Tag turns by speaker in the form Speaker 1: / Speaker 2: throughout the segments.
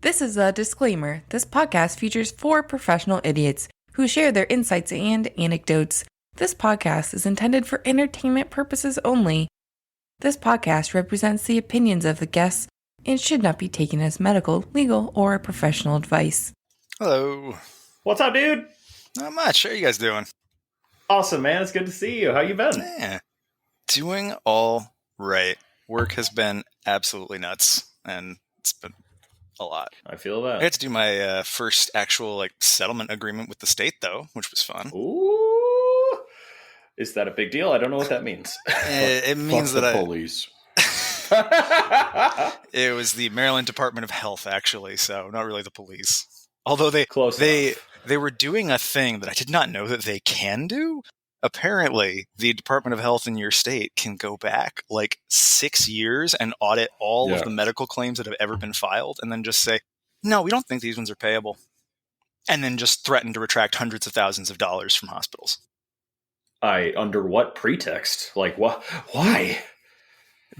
Speaker 1: This is a disclaimer. This podcast features 4 professional idiots who share their insights and anecdotes. This podcast is intended for entertainment purposes only. This podcast represents the opinions of the guests and should not be taken as medical, legal, or professional advice.
Speaker 2: Hello.
Speaker 3: What's up, dude?
Speaker 2: Not much. How are you guys doing?
Speaker 3: Awesome, man. It's good to see you. How you been?
Speaker 2: Yeah. Doing all right. Work has been absolutely nuts, and it's been a lot.
Speaker 3: I feel that.
Speaker 2: I had to do my first actual settlement agreement with the state, though, which was fun.
Speaker 3: Ooh. Is that a big deal? I don't know what that means.
Speaker 2: It means
Speaker 4: Fuck
Speaker 2: that
Speaker 4: the police.
Speaker 2: It was the Maryland Department of Health, actually, so not really the police. Although they were doing a thing that I did not know that they can do. Apparently, the Department of Health in your state can go back 6 years and audit all of the medical claims that have ever been filed and then just say, no, we don't think these ones are payable. And then just threaten to retract hundreds of thousands of dollars from hospitals.
Speaker 3: Under what pretext? Why?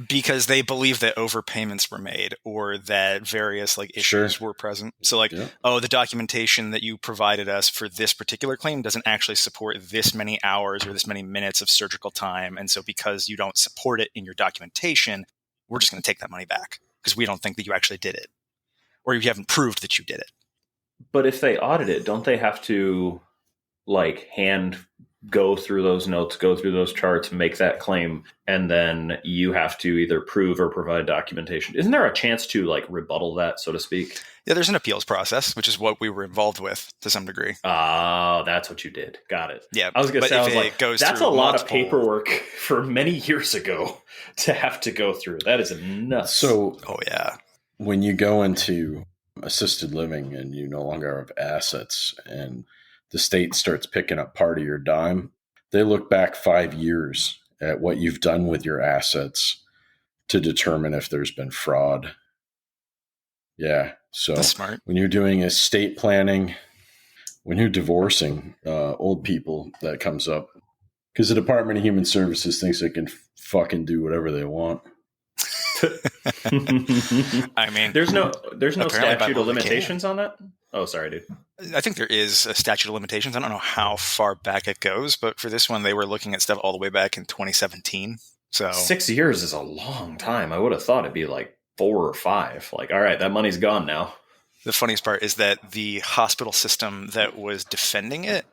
Speaker 2: Because they believe that overpayments were made or that various issues were present. So the documentation that you provided us for this particular claim doesn't actually support this many hours or this many minutes of surgical time. And so because you don't support it in your documentation, we're just going to take that money back because we don't think that you actually did it or you haven't proved that you did it.
Speaker 3: But if they audit it, don't they have to go through those notes, go through those charts, make that claim, and then you have to either prove or provide documentation? Isn't there a chance to rebuttal that, so to speak?
Speaker 2: Yeah, there's an appeals process, which is what we were involved with to some degree.
Speaker 3: Oh, that's what you did. Got it.
Speaker 2: Yeah,
Speaker 3: I was going to say, that's a lot of paperwork for many years ago to have to go through. That is nuts.
Speaker 4: So,
Speaker 2: yeah,
Speaker 4: when you go into assisted living and you no longer have assets and the state starts picking up part of your dime, they look back 5 years at what you've done with your assets to determine if there's been fraud. Yeah. So
Speaker 2: that's smart.
Speaker 4: When you're doing estate planning, when you're divorcing old people, that comes up because the Department of Human Services thinks they can fucking do whatever they want.
Speaker 2: I mean,
Speaker 3: there's no statute of limitations on that. Oh, sorry, dude.
Speaker 2: I think there is a statute of limitations. I don't know how far back it goes, but for this one, they were looking at stuff all the way back in 2017. So
Speaker 3: 6 years is a long time. I would have thought it'd be 4 or 5. All right, that money's gone now.
Speaker 2: The funniest part is that the hospital system that was defending it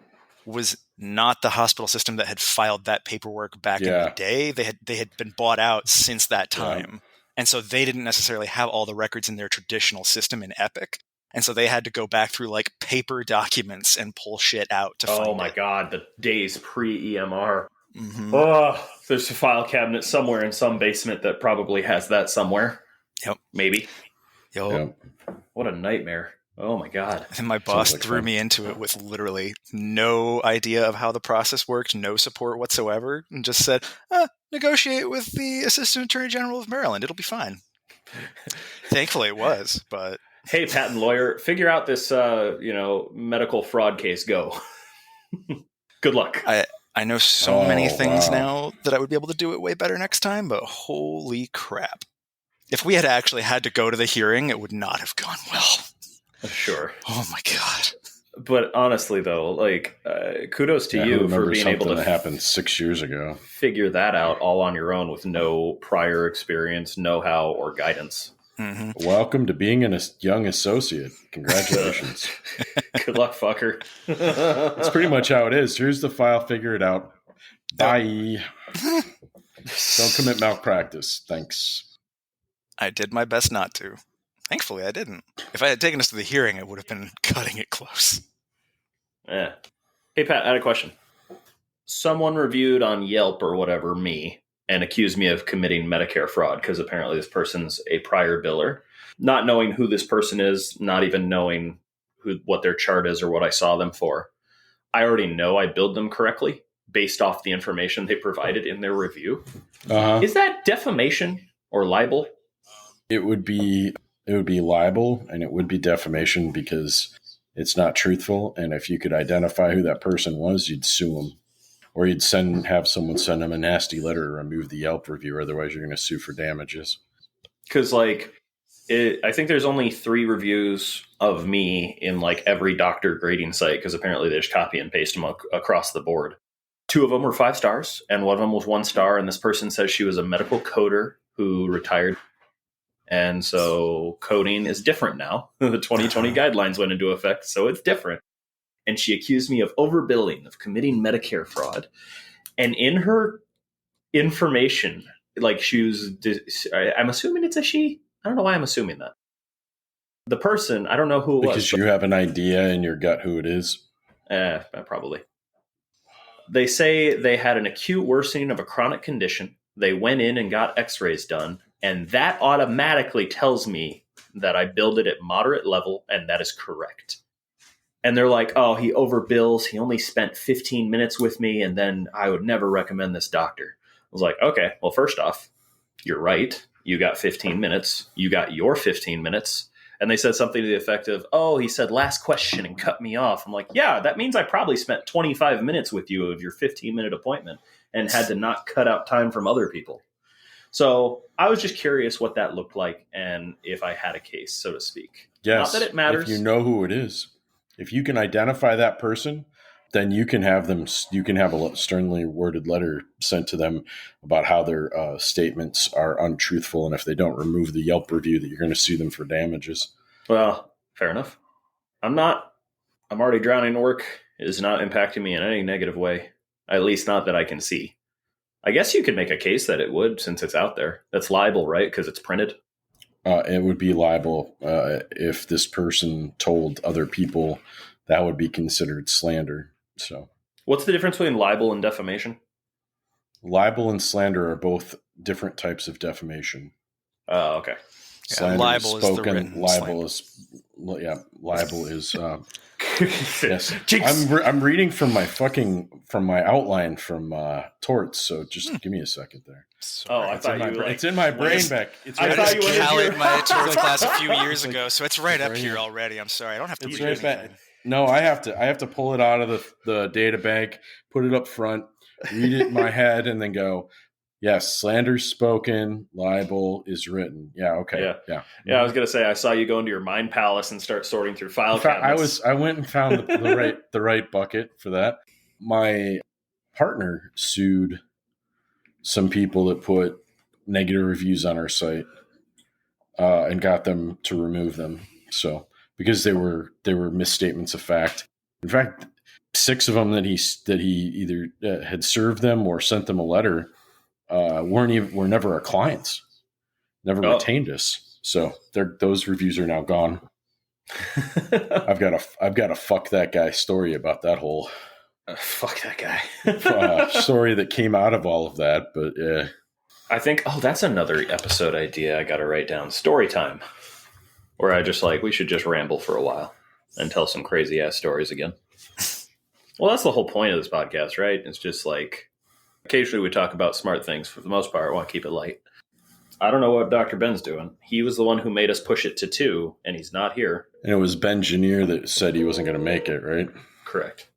Speaker 2: was not the hospital system that had filed that paperwork back in the day. They had been bought out since that time. Yeah. And so they didn't necessarily have all the records in their traditional system in Epic. And so they had to go back through paper documents and pull shit out to find it.
Speaker 3: Oh my God, the days pre-EMR.
Speaker 2: Mm-hmm.
Speaker 3: Oh, there's a file cabinet somewhere in some basement that probably has that somewhere.
Speaker 2: Yep.
Speaker 3: Maybe.
Speaker 2: Yep.
Speaker 3: What a nightmare. Oh my God.
Speaker 2: And my boss threw me into it with literally no idea of how the process worked, no support whatsoever, and just said, negotiate with the Assistant Attorney General of Maryland. It'll be fine. Thankfully it was, but...
Speaker 3: Hey, patent lawyer, figure out this, medical fraud case. Go. Good luck.
Speaker 2: I know so many things now that I would be able to do it way better next time, but holy crap. If we had actually had to go to the hearing, it would not have gone well.
Speaker 3: Sure.
Speaker 2: Oh my God.
Speaker 3: But honestly, though, kudos to you for being able to
Speaker 4: that happened 6 years ago.
Speaker 3: Figure that out all on your own with no prior experience, know-how, or guidance.
Speaker 4: Mm-hmm. Welcome to being a young associate. Congratulations.
Speaker 3: Good luck, fucker.
Speaker 4: That's pretty much how it is. Here's the file. Figure it out. Bye. Don't commit malpractice. Thanks.
Speaker 2: I did my best not to. Thankfully, I didn't. If I had taken us to the hearing, it would have been cutting it close.
Speaker 3: Yeah. Hey, Pat, I had a question. Someone reviewed on Yelp or whatever me and accused me of committing Medicare fraud because apparently this person's a prior biller. Not knowing who this person is, not even knowing what their chart is or what I saw them for. I already know I billed them correctly based off the information they provided in their review. Uh-huh. Is that defamation or libel?
Speaker 4: It would be libel and it would be defamation because it's not truthful. And if you could identify who that person was, you'd sue them. Or you'd have someone send them a nasty letter to remove the Yelp review. Otherwise, you're going to sue for damages.
Speaker 3: Because, I think there's only 3 reviews of me in like every doctor grading site because apparently they just copy and paste them across the board. 2 of them were 5 stars and one of them was 1 star. And this person says she was a medical coder who retired. And so coding is different now. The 2020 guidelines went into effect, so it's different. And she accused me of overbilling, of committing Medicare fraud. And in her information, like I'm assuming it's a she. I don't know why I'm assuming that. The person, I don't know who it was.
Speaker 4: Because you have an idea in your gut who it is?
Speaker 3: Probably. They say they had an acute worsening of a chronic condition. They went in and got x-rays done. And that automatically tells me that I billed it at moderate level, and that is correct. And they're like, oh, he overbills. He only spent 15 minutes with me, and then I would never recommend this doctor. I was like, okay, well, first off, you're right. You got 15 minutes. You got your 15 minutes. And they said something to the effect of, oh, he said last question and cut me off. I'm like, yeah, that means I probably spent 25 minutes with you of your 15-minute appointment and had to not cut out time from other people. So I was just curious what that looked like and if I had a case, so to speak.
Speaker 4: Yes.
Speaker 3: Not that it matters.
Speaker 4: If you know who it is. If you can identify that person, then you can have a sternly worded letter sent to them about how their statements are untruthful. And if they don't remove the Yelp review, that you're going to sue them for damages.
Speaker 3: Well, fair enough. I'm already drowning in work. It is not impacting me in any negative way. At least not that I can see. I guess you could make a case that it would since it's out there. That's libel, right? Because it's printed.
Speaker 4: It would be libel if this person told other people. That would be considered slander. So,
Speaker 3: what's the difference between libel and defamation?
Speaker 4: Libel and slander are both different types of defamation.
Speaker 3: Oh, okay.
Speaker 4: Slander
Speaker 2: libel
Speaker 4: is spoken.
Speaker 2: Is the written
Speaker 4: libel
Speaker 2: slander.
Speaker 4: Libel is. Yes,
Speaker 3: Jinx.
Speaker 4: I'm reading from my outline from Torts. So just give me a second there.
Speaker 2: Sorry.
Speaker 3: I thought you
Speaker 4: it's in my brain back.
Speaker 3: I thought you wanted
Speaker 2: tallied my Torts class a few years ago, so it's right up here already. I'm sorry, I don't have to read
Speaker 4: right
Speaker 2: anything.
Speaker 4: No, I have to pull it out of the data bank, put it up front, read it in my head, and then go, yes, slander's spoken, libel is written. Yeah, okay. Yeah.
Speaker 3: I was gonna say I saw you go into your mind palace and start sorting through file cabinets.
Speaker 4: I went and found the right bucket for that. My partner sued some people that put negative reviews on our site and got them to remove them. So because they were misstatements of fact. In fact, 6 of them that he either had served them or sent them a letter were never our clients, never retained us. So those reviews are now gone. I've got a fuck that guy story about that whole
Speaker 3: fuck that guy
Speaker 4: story that came out of all of that. But
Speaker 3: I think that's another episode idea I got to write down. Story time, where I just we should just ramble for a while and tell some crazy ass stories again. Well, that's the whole point of this podcast, right? It's just occasionally we talk about smart things. For the most part, I want to keep it light. I don't know what Dr. Ben's doing. He was the one who made us push it to 2, and he's not here.
Speaker 4: And it was Ben Janier that said he wasn't going to make it, right?
Speaker 3: Correct.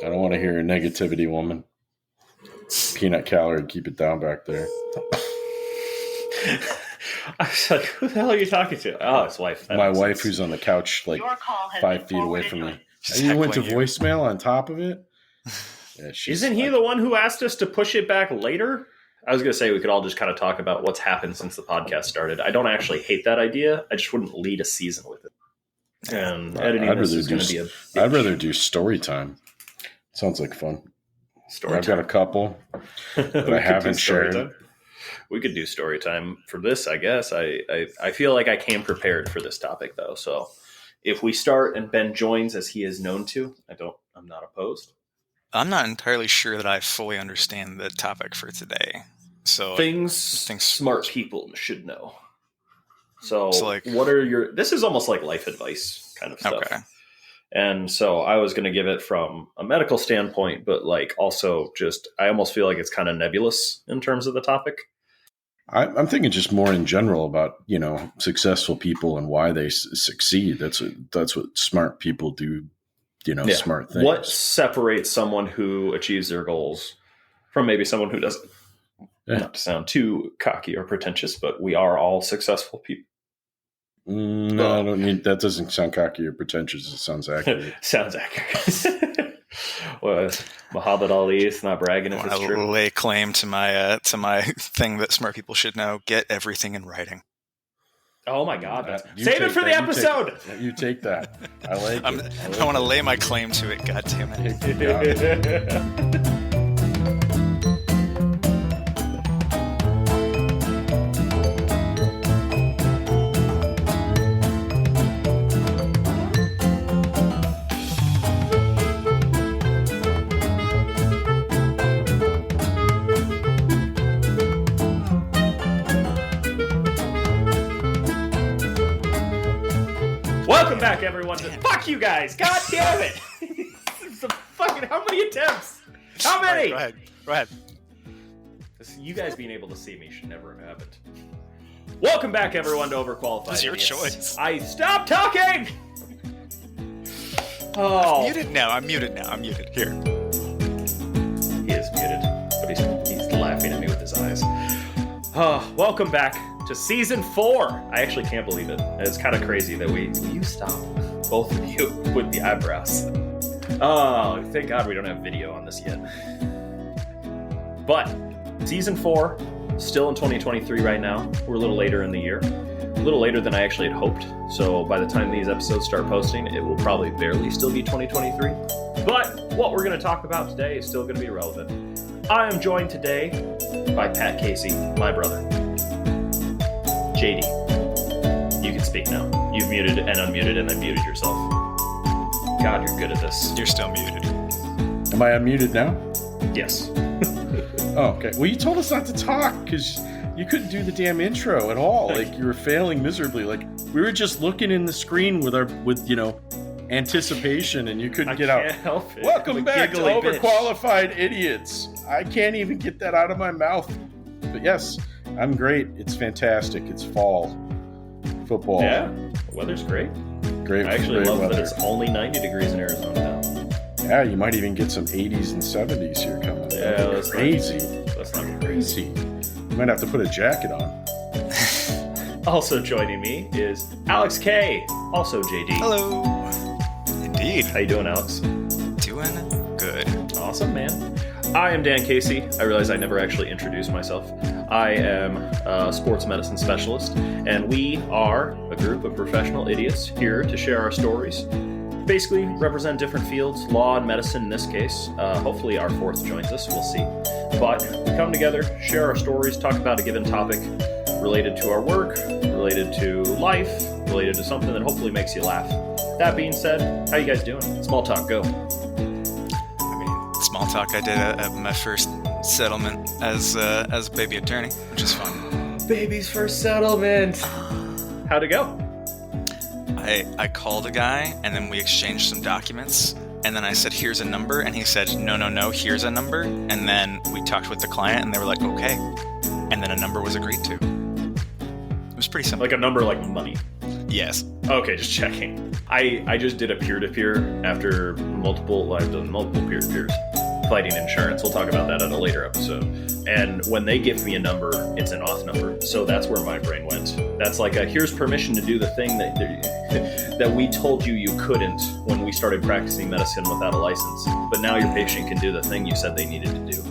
Speaker 4: I don't want to hear your negativity, woman. Peanut calorie, keep it down back there.
Speaker 3: I was like, who the hell are you talking to? Oh, his wife.
Speaker 4: My wife, who's on the couch 5 feet away from me. And you went to voicemail on top of it?
Speaker 3: Yeah, isn't he the one who asked us to push it back later? I was going to say we could all just kind of talk about what's happened since the podcast started. I don't actually hate that idea. I just wouldn't lead a season with it. And editing this is going to be a bitch.
Speaker 4: I'd rather do story time. Sounds like fun. I've got a couple that I haven't shared.
Speaker 3: We could do story time for this, I guess. I feel like I came prepared for this topic, though. So if we start and Ben joins as he is known to, I'm not opposed.
Speaker 2: I'm not entirely sure that I fully understand the topic for today. So
Speaker 3: things smart people should know. So what are this is almost like life advice kind of stuff.
Speaker 2: Okay.
Speaker 3: And so I was going to give it from a medical standpoint, but also just, I almost feel like it's kind of nebulous in terms of the topic.
Speaker 4: I'm thinking just more in general about, successful people and why they succeed. That's what smart people do, smart things.
Speaker 3: What separates someone who achieves their goals from maybe someone who doesn't? Not to sound too cocky or pretentious, but we are all successful people.
Speaker 4: No, I don't need that. Doesn't sound cocky or pretentious. It sounds accurate.
Speaker 3: Sounds accurate. Well, Muhammad Ali is not bragging if it's true.
Speaker 2: I lay claim to my thing that smart people should know. Get everything in writing.
Speaker 3: Oh my God! Save it for the episode.
Speaker 4: You take that. I like it.
Speaker 2: I want to lay my claim to it. God damn it.
Speaker 3: Welcome back, everyone. Fuck you guys! God damn it! How many attempts? How many?
Speaker 2: Right, go ahead.
Speaker 3: You guys being able to see me should never have happened. Welcome back, everyone, to Overqualified.
Speaker 2: It's your
Speaker 3: Idiots.
Speaker 2: choice.
Speaker 3: I stopped talking. Oh,
Speaker 2: I'm muted now. Here.
Speaker 3: He is muted, but he's laughing at me with his eyes. Oh, welcome back to season 4. I actually can't believe it. It's kind of crazy that you stop, both of you, with the eyebrows. Oh, thank God we don't have video on this yet. But season 4, still in 2023 right now. We're a little later in the year. A little later than I actually had hoped. So by the time these episodes start posting, it will probably barely still be 2023. But what we're going to talk about today is still going to be relevant. I am joined today by Pat Casey, my brother. JD, you can speak now. You've muted and unmuted and then muted yourself. God, you're good at this.
Speaker 2: You're still muted.
Speaker 4: Am I unmuted now?
Speaker 3: Yes.
Speaker 4: Oh, okay. Well, you told us not to talk because you couldn't do the damn intro at all. Like, you were failing miserably. Like, we were just looking in the screen with anticipation, and you couldn't get out.
Speaker 3: Help it.
Speaker 4: Welcome back to Overqualified Idiots. I can't even get that out of my mouth. But yes, I'm great. It's fantastic. It's fall. Football.
Speaker 3: Yeah, the weather's great.
Speaker 4: Great.
Speaker 3: I actually
Speaker 4: great
Speaker 3: love
Speaker 4: weather.
Speaker 3: that it's only 90 degrees in Arizona now.
Speaker 4: Yeah, you might even get some 80s and 70s here coming.
Speaker 3: Yeah,
Speaker 4: that's crazy.
Speaker 3: That's not
Speaker 4: Crazy. You might have to put a jacket on.
Speaker 3: Also joining me is Alex K. Also JD.
Speaker 2: Hello. Indeed.
Speaker 3: How you doing, Alex?
Speaker 2: Doing good.
Speaker 3: Awesome, man. I am Dan Casey. I realize I never actually introduced myself. I am a sports medicine specialist, and we are a group of professional idiots here to share our stories. Basically, represent different fields, law and medicine in this case. Hopefully our fourth joins us, we'll see. But we come together, share our stories, talk about a given topic related to our work, related to life, related to something that hopefully makes you laugh. That being said, how you guys doing? Small talk, go.
Speaker 2: Small talk. I did at my first settlement as a baby attorney, which is fun.
Speaker 3: Baby's first settlement. How'd it go?
Speaker 2: I called a guy, and then we exchanged some documents, and then I said, here's a number, and he said, no, here's a number, and then we talked with the client, and they were like, okay, and then a number was agreed to. It was pretty simple.
Speaker 3: Like a number like money?
Speaker 2: Yes.
Speaker 3: Okay, just checking. I just did a peer-to-peer after I've done multiple peer-to-peers fighting insurance. We'll talk about that at a later episode. And when they give me a number, it's an auth number. So that's where my brain went. That's like here's permission to do the thing that we told you couldn't when we started practicing medicine without a license. But now your patient can do the thing you said they needed to do.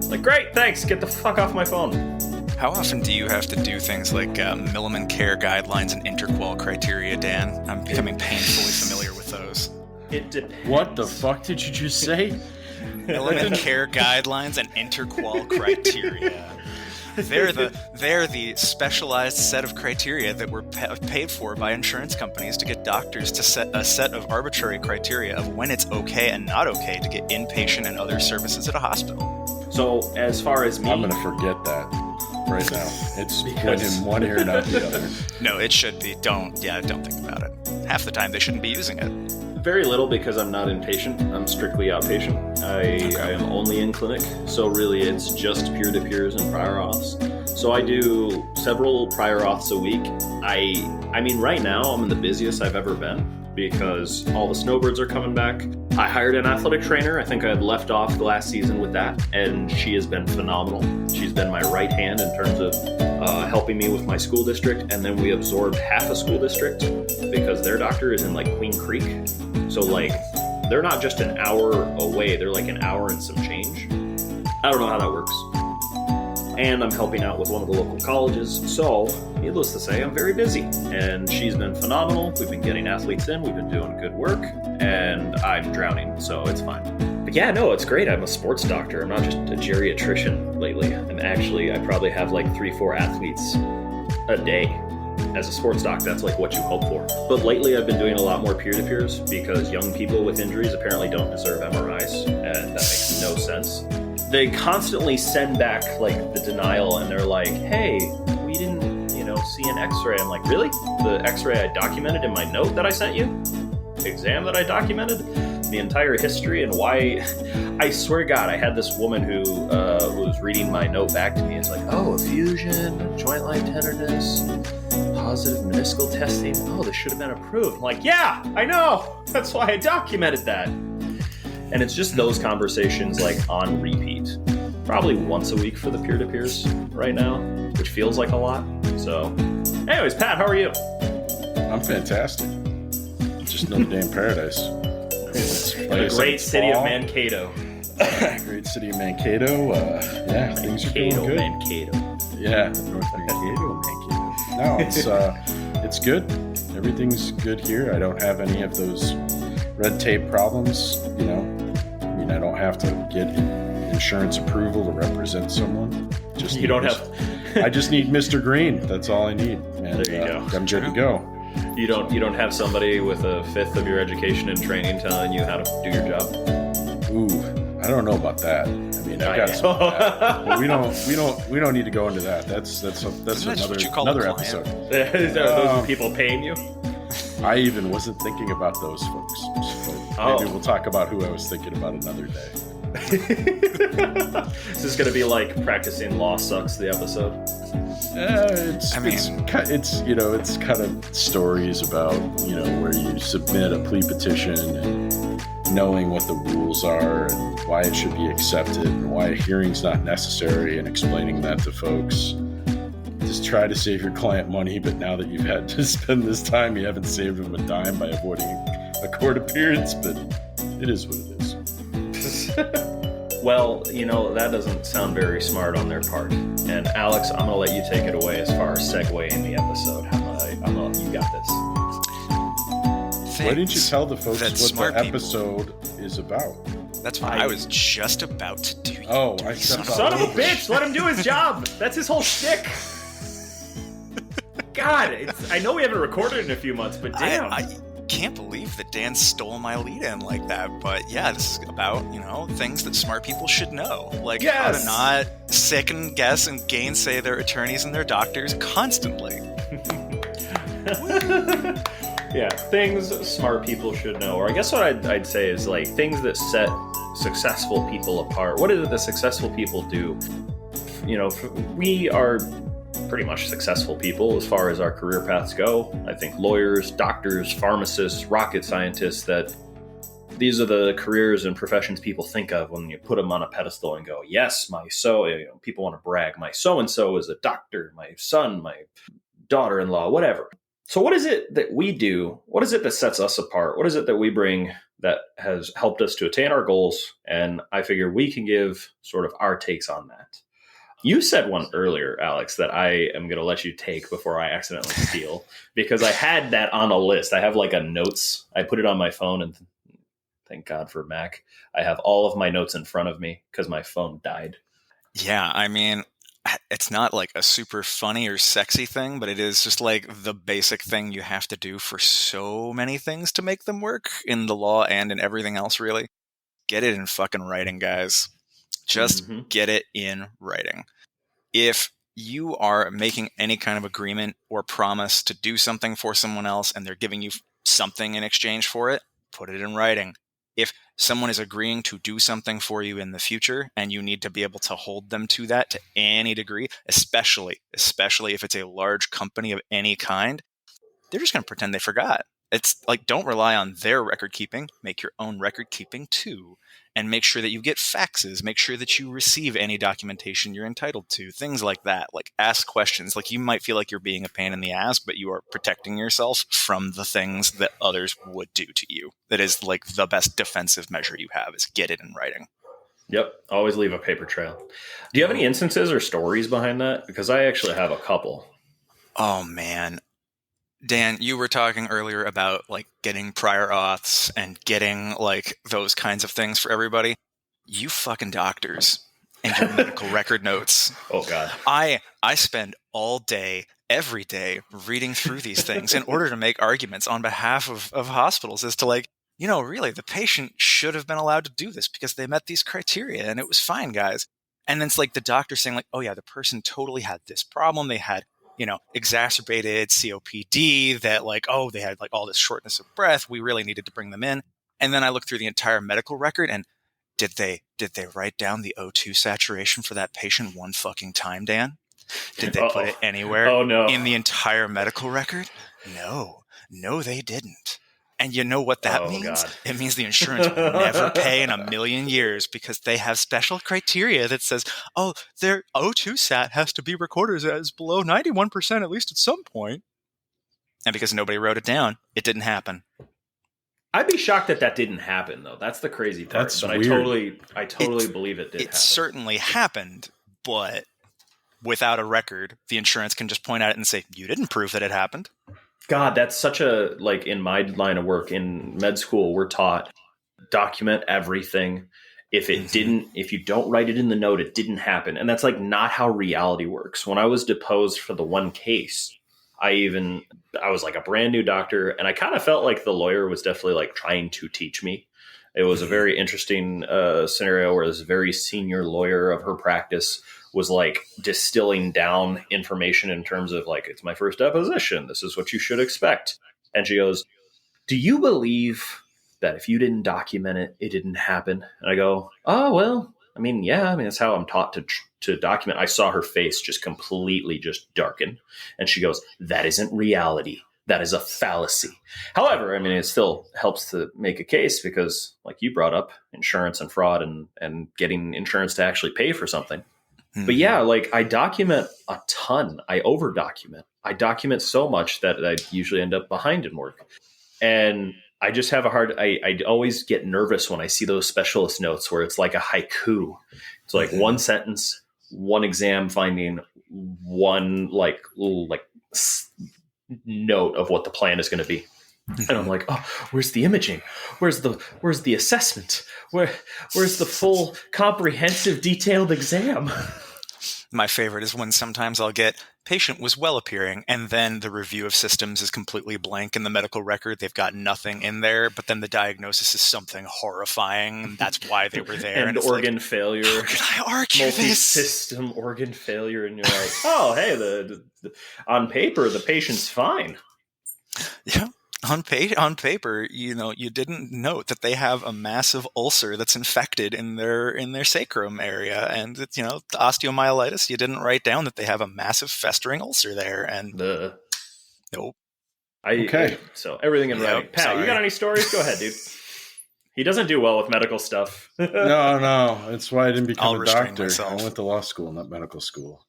Speaker 3: Like, great, thanks, get the fuck off my phone.
Speaker 2: How often do you have to do things like Milliman Care guidelines and interqual criteria, Dan? I'm becoming painfully familiar with those.
Speaker 3: It depends.
Speaker 4: What the fuck did you just say?
Speaker 2: Milliman Care guidelines and interqual criteria. They're the specialized set of criteria that were paid for by insurance companies to get doctors to set a set of arbitrary criteria of when it's okay and not okay to get inpatient and other services at a hospital.
Speaker 3: So as far as me,
Speaker 4: I'm going to forget that right now. It's went in one ear and out the other.
Speaker 2: No, it should be. Don't think about it. Half the time they shouldn't be using it.
Speaker 3: Very little, because I'm not inpatient. I'm strictly outpatient. I am only in clinic, so really it's just peer-to-peers and prior auths. So I do several prior auths a week. I mean, right now I'm in the busiest I've ever been because all the snowbirds are coming back. I hired an athletic trainer. I think I had left off the last season with that, and she has been phenomenal. She's been my right hand in terms of helping me with my school district, and then we absorbed half a school district because their doctor is in like Queen Creek. So like they're not just an hour away, they're like an hour and some change. I don't know how that works. And I'm helping out with one of the local colleges. So, needless to say, I'm very busy. And she's been phenomenal. We've been getting athletes in. We've been doing good work. And I'm drowning, so it's fine. But yeah, no, it's great. I'm a sports doctor. I'm not just a geriatrician lately. I probably have like 3-4 athletes a day. As a sports doc, that's like what you hope for. But lately I've been doing a lot more peer-to-peers because young people with injuries apparently don't deserve MRIs. And that makes no sense. They constantly send back like the denial and they're like, hey, we didn't, see an x-ray. I'm like, really? The x-ray I documented in my note that I sent you? Exam that I documented? The entire history and why? I swear to God, I had this woman who was reading my note back to me. It's like, oh, effusion, joint line tenderness, positive meniscal testing. Oh, this should have been approved. I'm like, yeah, I know. That's why I documented that. And it's just those conversations like on repeat, probably once a week for the peer-to-peers right now, which feels like a lot. So anyways, Pat, how are you?
Speaker 4: I'm fantastic. Just another day in paradise.
Speaker 3: The great city of Mankato.
Speaker 4: Great city of Mankato. Yeah, things are going good.
Speaker 3: Mankato.
Speaker 4: Yeah, North Mankato. No, it's good. Everything's good here. I don't have any of those red tape problems, I don't have to get insurance approval to represent someone. I just need Mr. Green. That's all I need. And,
Speaker 3: there you go.
Speaker 4: I'm good to go.
Speaker 3: You don't have somebody with a fifth of your education and training telling you how to do your job.
Speaker 4: Ooh, I don't know about that. I mean, I've got some of that, but we don't need to go into that. That's another episode.
Speaker 3: Those are people paying you.
Speaker 4: I even wasn't thinking about those folks. Maybe we'll talk about who I was thinking about another day.
Speaker 3: This is going to be like practicing law sucks, the episode.
Speaker 4: It's kind of stories about, where you submit a plea petition and knowing what the rules are and why it should be accepted and why a hearing's not necessary and explaining that to folks. Just try to save your client money, but now that you've had to spend this time, you haven't saved them a dime by avoiding a court appearance, but it is what it is.
Speaker 3: Well, that doesn't sound very smart on their part. And Alex, I'm going to let you take it away as far as segueing the episode. You got this.
Speaker 4: Why didn't you tell the folks what the episode is about?
Speaker 2: That's what I was just about to do.
Speaker 4: Oh, I
Speaker 3: son of a bitch! Let him do his job. That's his whole shtick. God, I know we haven't recorded in a few months, but damn.
Speaker 2: I can't believe that Dan stole my lead-in like that. But yeah, this is about, things that smart people should know. Like how to not second guess and gainsay their attorneys and their doctors constantly.
Speaker 3: Yeah, things smart people should know. Or I guess what I'd say is like things that set successful people apart. What is it that successful people do? We are pretty much successful people as far as our career paths go. I think lawyers, doctors, pharmacists, rocket scientists, that these are the careers and professions people think of when you put them on a pedestal and go, yes, people want to brag. My so-and-so is a doctor, my son, my daughter-in-law, whatever. So what is it that we do? What is it that sets us apart? What is it that we bring that has helped us to attain our goals? And I figure we can give sort of our takes on that. You said one earlier, Alex, that I am going to let you take before I accidentally steal, because I had that on a list. I have like a notes. I put it on my phone, and thank God for Mac. I have all of my notes in front of me because my phone died.
Speaker 2: Yeah, I mean, it's not like a super funny or sexy thing, but it is just like the basic thing you have to do for so many things to make them work in the law and in everything else, really. Get it in fucking writing, guys. Just get it in writing. If you are making any kind of agreement or promise to do something for someone else and they're giving you something in exchange for it, put it in writing. If someone is agreeing to do something for you in the future and you need to be able to hold them to that to any degree, especially if it's a large company of any kind, they're just going to pretend they forgot. It's like, don't rely on their record keeping. Make your own record keeping too. And make sure that you get faxes. Make sure that you receive any documentation you're entitled to. Things like that. Like, ask questions. Like, you might feel like you're being a pain in the ass, but you are protecting yourself from the things that others would do to you. That is like the best defensive measure you have, is get it in writing.
Speaker 3: Yep. Always leave a paper trail. Do you have any instances or stories behind that? Because I actually have a couple.
Speaker 2: Oh, man. Dan, you were talking earlier about like getting prior auths and getting like those kinds of things for everybody. You fucking doctors and your medical record notes.
Speaker 3: Oh, God.
Speaker 2: I spend all day, every day, reading through these things in order to make arguments on behalf of hospitals as to like, really, the patient should have been allowed to do this because they met these criteria and it was fine, guys. And then it's like the doctor saying like, oh yeah, the person totally had this problem. They had exacerbated COPD, that like, oh, they had like all this shortness of breath. We really needed to bring them in. And then I looked through the entire medical record, and did they write down the O2 saturation for that patient one fucking time, Dan? Did they put it anywhere in the entire medical record? No, they didn't. And you know what that means? God. It means the insurance will never pay in a million years, because they have special criteria that says, oh, their O2 sat has to be recorded as below 91% at least at some point. And because nobody wrote it down, it didn't happen.
Speaker 3: I'd be shocked that didn't happen, though. That's the crazy part.
Speaker 4: That's
Speaker 3: but
Speaker 4: weird.
Speaker 3: I totally believe it did happen.
Speaker 2: It certainly happened, but without a record, the insurance can just point at it and say, you didn't prove that it happened.
Speaker 3: God, that's such a, like, in my line of work in med school, we're taught document everything. If you don't write it in the note, it didn't happen. And that's like not how reality works. When I was deposed for the one case, I was like a brand new doctor, and I kind of felt like the lawyer was definitely like trying to teach me. It was a very interesting scenario where this very senior lawyer of her practice was like distilling down information in terms of like, it's my first deposition. This is what you should expect. And she goes, do you believe that if you didn't document it, it didn't happen? And I go, oh, well, yeah, that's how I'm taught to document. I saw her face just completely just darken. And she goes, that isn't reality. That is a fallacy. However, it still helps to make a case because, like you brought up, insurance and fraud and getting insurance to actually pay for something. But yeah, like I document a ton. I over document. I document so much that I usually end up behind in work. And I just have I always get nervous when I see those specialist notes where it's like a haiku. It's like one sentence, one exam finding, one like note of what the plan is going to be. And I'm like, oh, where's the imaging? Where's the assessment? Where's the full comprehensive detailed exam?
Speaker 2: My favorite is when sometimes I'll get patient was well appearing, and then the review of systems is completely blank in the medical record. They've got nothing in there, but then the diagnosis is something horrifying, and that's why they were there.
Speaker 3: and organ like, failure.
Speaker 2: How can I argue
Speaker 3: multi-system organ failure, and you're like, oh, hey, the on paper the patient's fine.
Speaker 2: Yeah. On paper, you didn't note that they have a massive ulcer that's infected in their sacrum area, and it's, the osteomyelitis. You didn't write down that they have a massive festering ulcer there, and nope.
Speaker 3: So everything in writing. Pat,
Speaker 2: sorry.
Speaker 3: You got any stories? Go ahead, dude. He doesn't do well with medical stuff.
Speaker 4: No, that's why I didn't become a doctor.
Speaker 2: Myself.
Speaker 4: I went to law school, not medical school.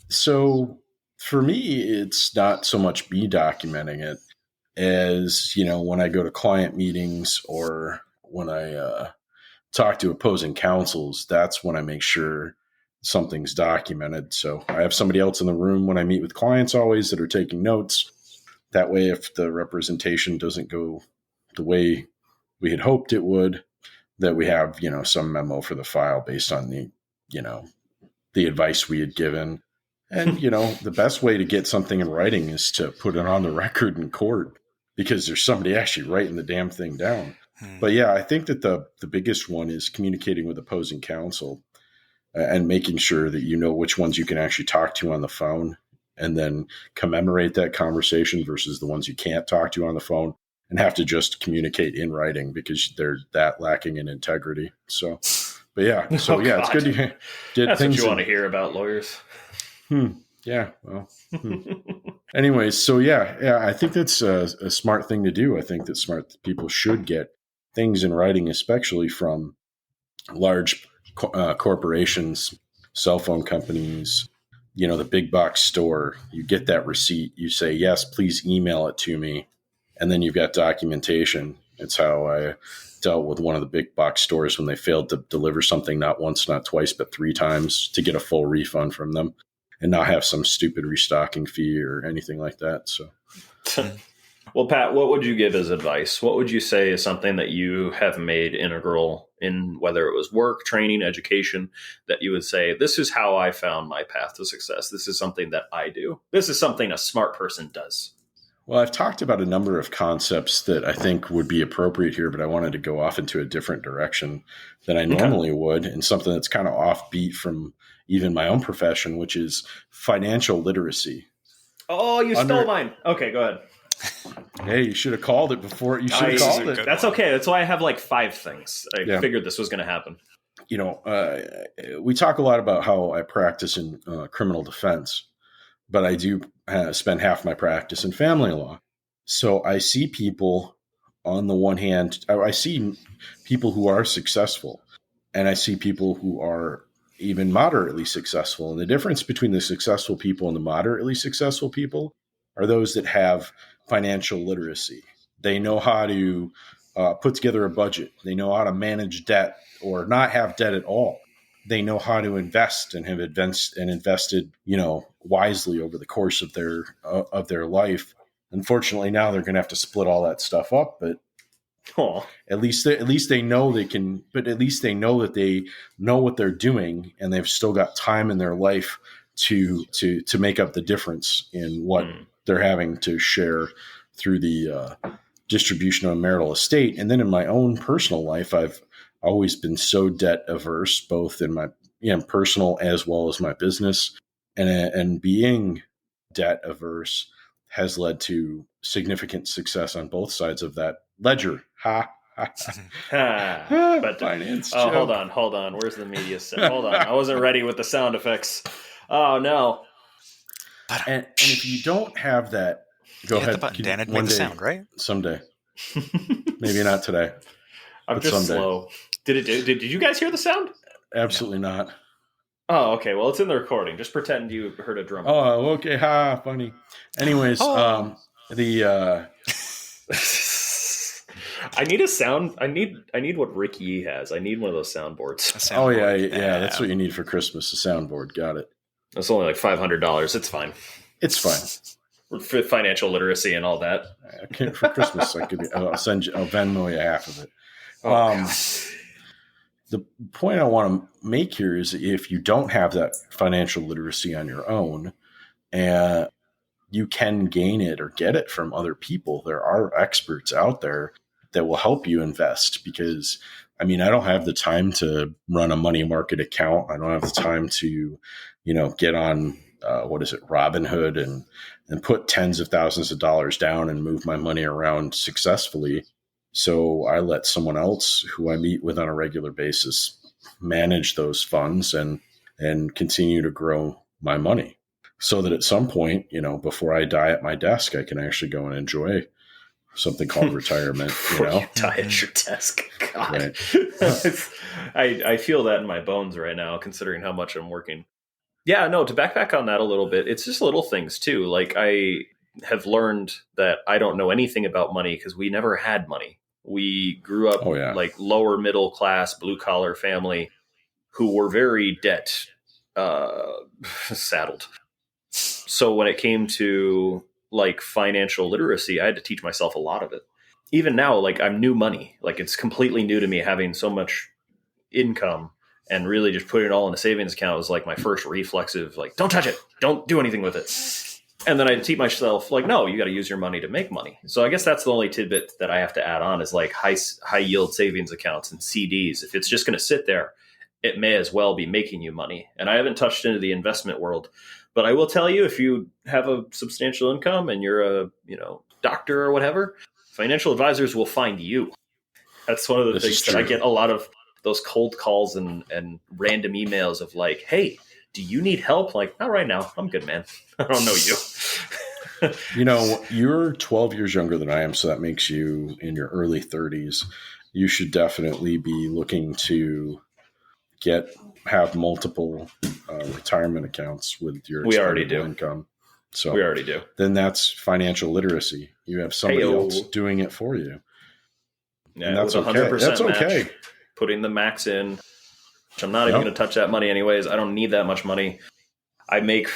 Speaker 4: So for me, it's not so much me documenting it as, when I go to client meetings or when I talk to opposing counsels, that's when I make sure something's documented. So I have somebody else in the room when I meet with clients always that are taking notes. That way, if the representation doesn't go the way we had hoped it would, that we have, some memo for the file based on the advice we had given. And, the best way to get something in writing is to put it on the record in court, because there's somebody actually writing the damn thing down. But yeah, I think that the biggest one is communicating with opposing counsel and making sure that you know which ones you can actually talk to on the phone, and then commemorate that conversation versus the ones you can't talk to on the phone and have to just communicate in writing because they're that lacking in integrity. So, but yeah, it's good to get
Speaker 3: That's
Speaker 4: things.
Speaker 3: What you want to hear about lawyers.
Speaker 4: Yeah. Well. Anyways, so yeah, I think that's a smart thing to do. I think that smart people should get things in writing, especially from large corporations, cell phone companies, the big box store. You get that receipt. You say, yes, please email it to me. And then you've got documentation. It's how I dealt with one of the big box stores when they failed to deliver something not once, not twice, but 3 times to get a full refund from them and not have some stupid restocking fee or anything like that. So,
Speaker 3: well, Pat, what would you give as advice? What would you say is something that you have made integral in, whether it was work, training, education, that you would say, this is how I found my path to success. This is something that I do. This is something a smart person does.
Speaker 4: Well, I've talked about a number of concepts that I think would be appropriate here, but I wanted to go off into a different direction than I normally would, and something that's kind of offbeat from even my own profession, which is financial literacy.
Speaker 3: Oh, you stole mine. Okay, go ahead.
Speaker 4: Hey, you should have called it before. You should have called it.
Speaker 3: That's okay. That's why I have like 5 things. I figured this was going to happen.
Speaker 4: We talk a lot about how I practice in criminal defense, but I do spend half my practice in family law. So I see people, on the one hand, I see people who are successful, and I see people who are even moderately successful. And the difference between the successful people and the moderately successful people are those that have financial literacy. They know how to put together a budget. They know how to manage debt or not have debt at all. They know how to invest and have invested, wisely over the course of their life. Unfortunately, now they're going to have to split all that stuff up, but at least they know they can. But at least they know that they know what they're doing, and they've still got time in their life to make up the difference in what they're having to share through the distribution of a marital estate. And then in my own personal life, I've always been so debt averse, both in my personal as well as my business, and being debt averse has led to significant success on both sides of that ledger.
Speaker 3: But
Speaker 4: finance.
Speaker 3: Hold on. Where's the media set? Hold on, I wasn't ready with the sound effects. Oh no.
Speaker 4: And if you don't have that, go ahead.
Speaker 2: The button, Dan. It made the sound, right?
Speaker 4: Someday. Maybe not today.
Speaker 3: I'm just someday. Slow. Did you guys hear the sound?
Speaker 4: Absolutely not.
Speaker 3: Oh, okay. Well, it's in the recording. Just pretend you heard a drum.
Speaker 4: Oh, okay. Funny. Anyways, I
Speaker 3: need a sound. I need what Rick Yee has. I need one of those soundboards.
Speaker 4: Oh yeah. That's what you need for Christmas. A soundboard. Got it.
Speaker 3: It's only like $500. It's fine.
Speaker 4: It's fine.
Speaker 3: For financial literacy and all that.
Speaker 4: For Christmas, I'll Venmo you half of it. The point I want to make here is if you don't have that financial literacy on your own, you can gain it or get it from other people. There are experts out there that will help you invest, because I don't have the time to run a money market account. I don't have the time to, get on Robinhood and put tens of thousands of dollars down and move my money around successfully. So I let someone else who I meet with on a regular basis manage those funds and continue to grow my money, so that at some point, before I die at my desk, I can actually go and enjoy something called retirement.
Speaker 3: You die at your desk. God. Right. I feel that in my bones right now, considering how much I'm working. Yeah, no, to backpack on that a little bit, it's just little things too. Like, I have learned that I don't know anything about money because we never had money. We grew up like lower middle class, blue collar family who were very debt saddled. So when it came to like financial literacy, I had to teach myself a lot of it. Even now, like, I'm new money. Like, it's completely new to me, having so much income, and really just putting it all in a savings account was like my first reflexive, like, don't touch it. Don't do anything with it. And then I teach myself, like, no, you got to use your money to make money. So I guess that's the only tidbit that I have to add on is like high yield savings accounts and CDs. If it's just going to sit there, it may as well be making you money. And I haven't touched into the investment world, but I will tell you, if you have a substantial income and you're a doctor or whatever, financial advisors will find you. That's one of the things that I get a lot of those cold calls and random emails of like, hey, do you need help? Like, not right now. I'm good, man. I don't know you.
Speaker 4: You're 12 years younger than I am, so that makes you in your early 30s. You should definitely be looking to have multiple retirement accounts with your
Speaker 3: We already
Speaker 4: expendable
Speaker 3: do.
Speaker 4: income. So
Speaker 3: we already do.
Speaker 4: Then that's financial literacy. You have somebody else doing it for you.
Speaker 3: Yeah,
Speaker 4: and that's
Speaker 3: with 100%
Speaker 4: okay. That's
Speaker 3: match,
Speaker 4: okay.
Speaker 3: Putting the max in, which I'm not even going to touch that money anyways. I don't need that much money. I make.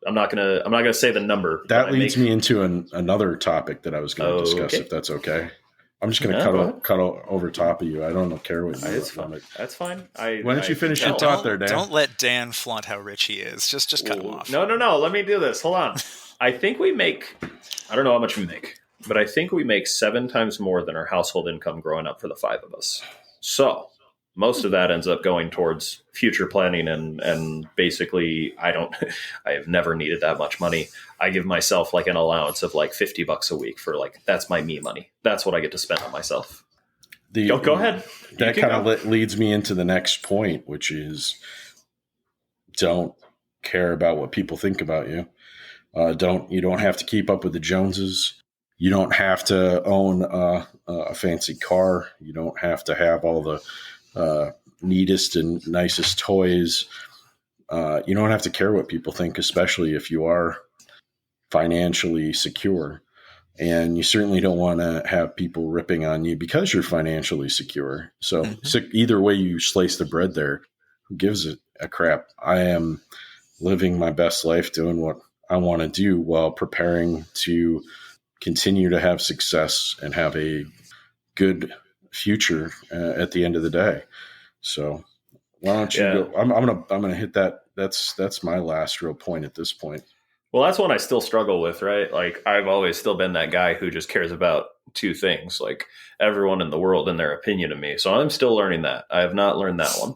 Speaker 3: I'm not gonna say the number.
Speaker 4: That leads me into another topic that I was going to discuss, if that's okay. I'm just going to cut over top of you. I don't care what you do.
Speaker 3: That's fine.
Speaker 4: Why don't you finish your thought there, Dan?
Speaker 2: Don't let Dan flaunt how rich he is. Just cut him off.
Speaker 3: No. Let me do this. Hold on. I think we make, I don't know how much we make, but I think we make 7 times more than our household income growing up for the 5 of us. So most of that ends up going towards future planning and basically I have never needed that much money. I give myself like an allowance of like $50 a week for that's my me money. That's what I get to spend on myself. Go ahead.
Speaker 4: That kind of leads me into the next point, which is don't care about what people think about you. You don't have to keep up with the Joneses. You don't have to own a fancy car. You don't have to have all the neatest and nicest toys. You don't have to care what people think, especially if you are financially secure. And you certainly don't want to have people ripping on you because you're financially secure. So, either way you slice the bread there, who gives a crap? I am living my best life, doing what I want to do while preparing to continue to have success and have a good future at the end of the day. So why don't you go? I'm gonna hit that. That's my last real point at this point.
Speaker 3: Well, that's one I still struggle with, right? Like I've always still been that guy who just cares about 2 things, like everyone in the world and their opinion of me. So I'm still learning that. I have not learned that one.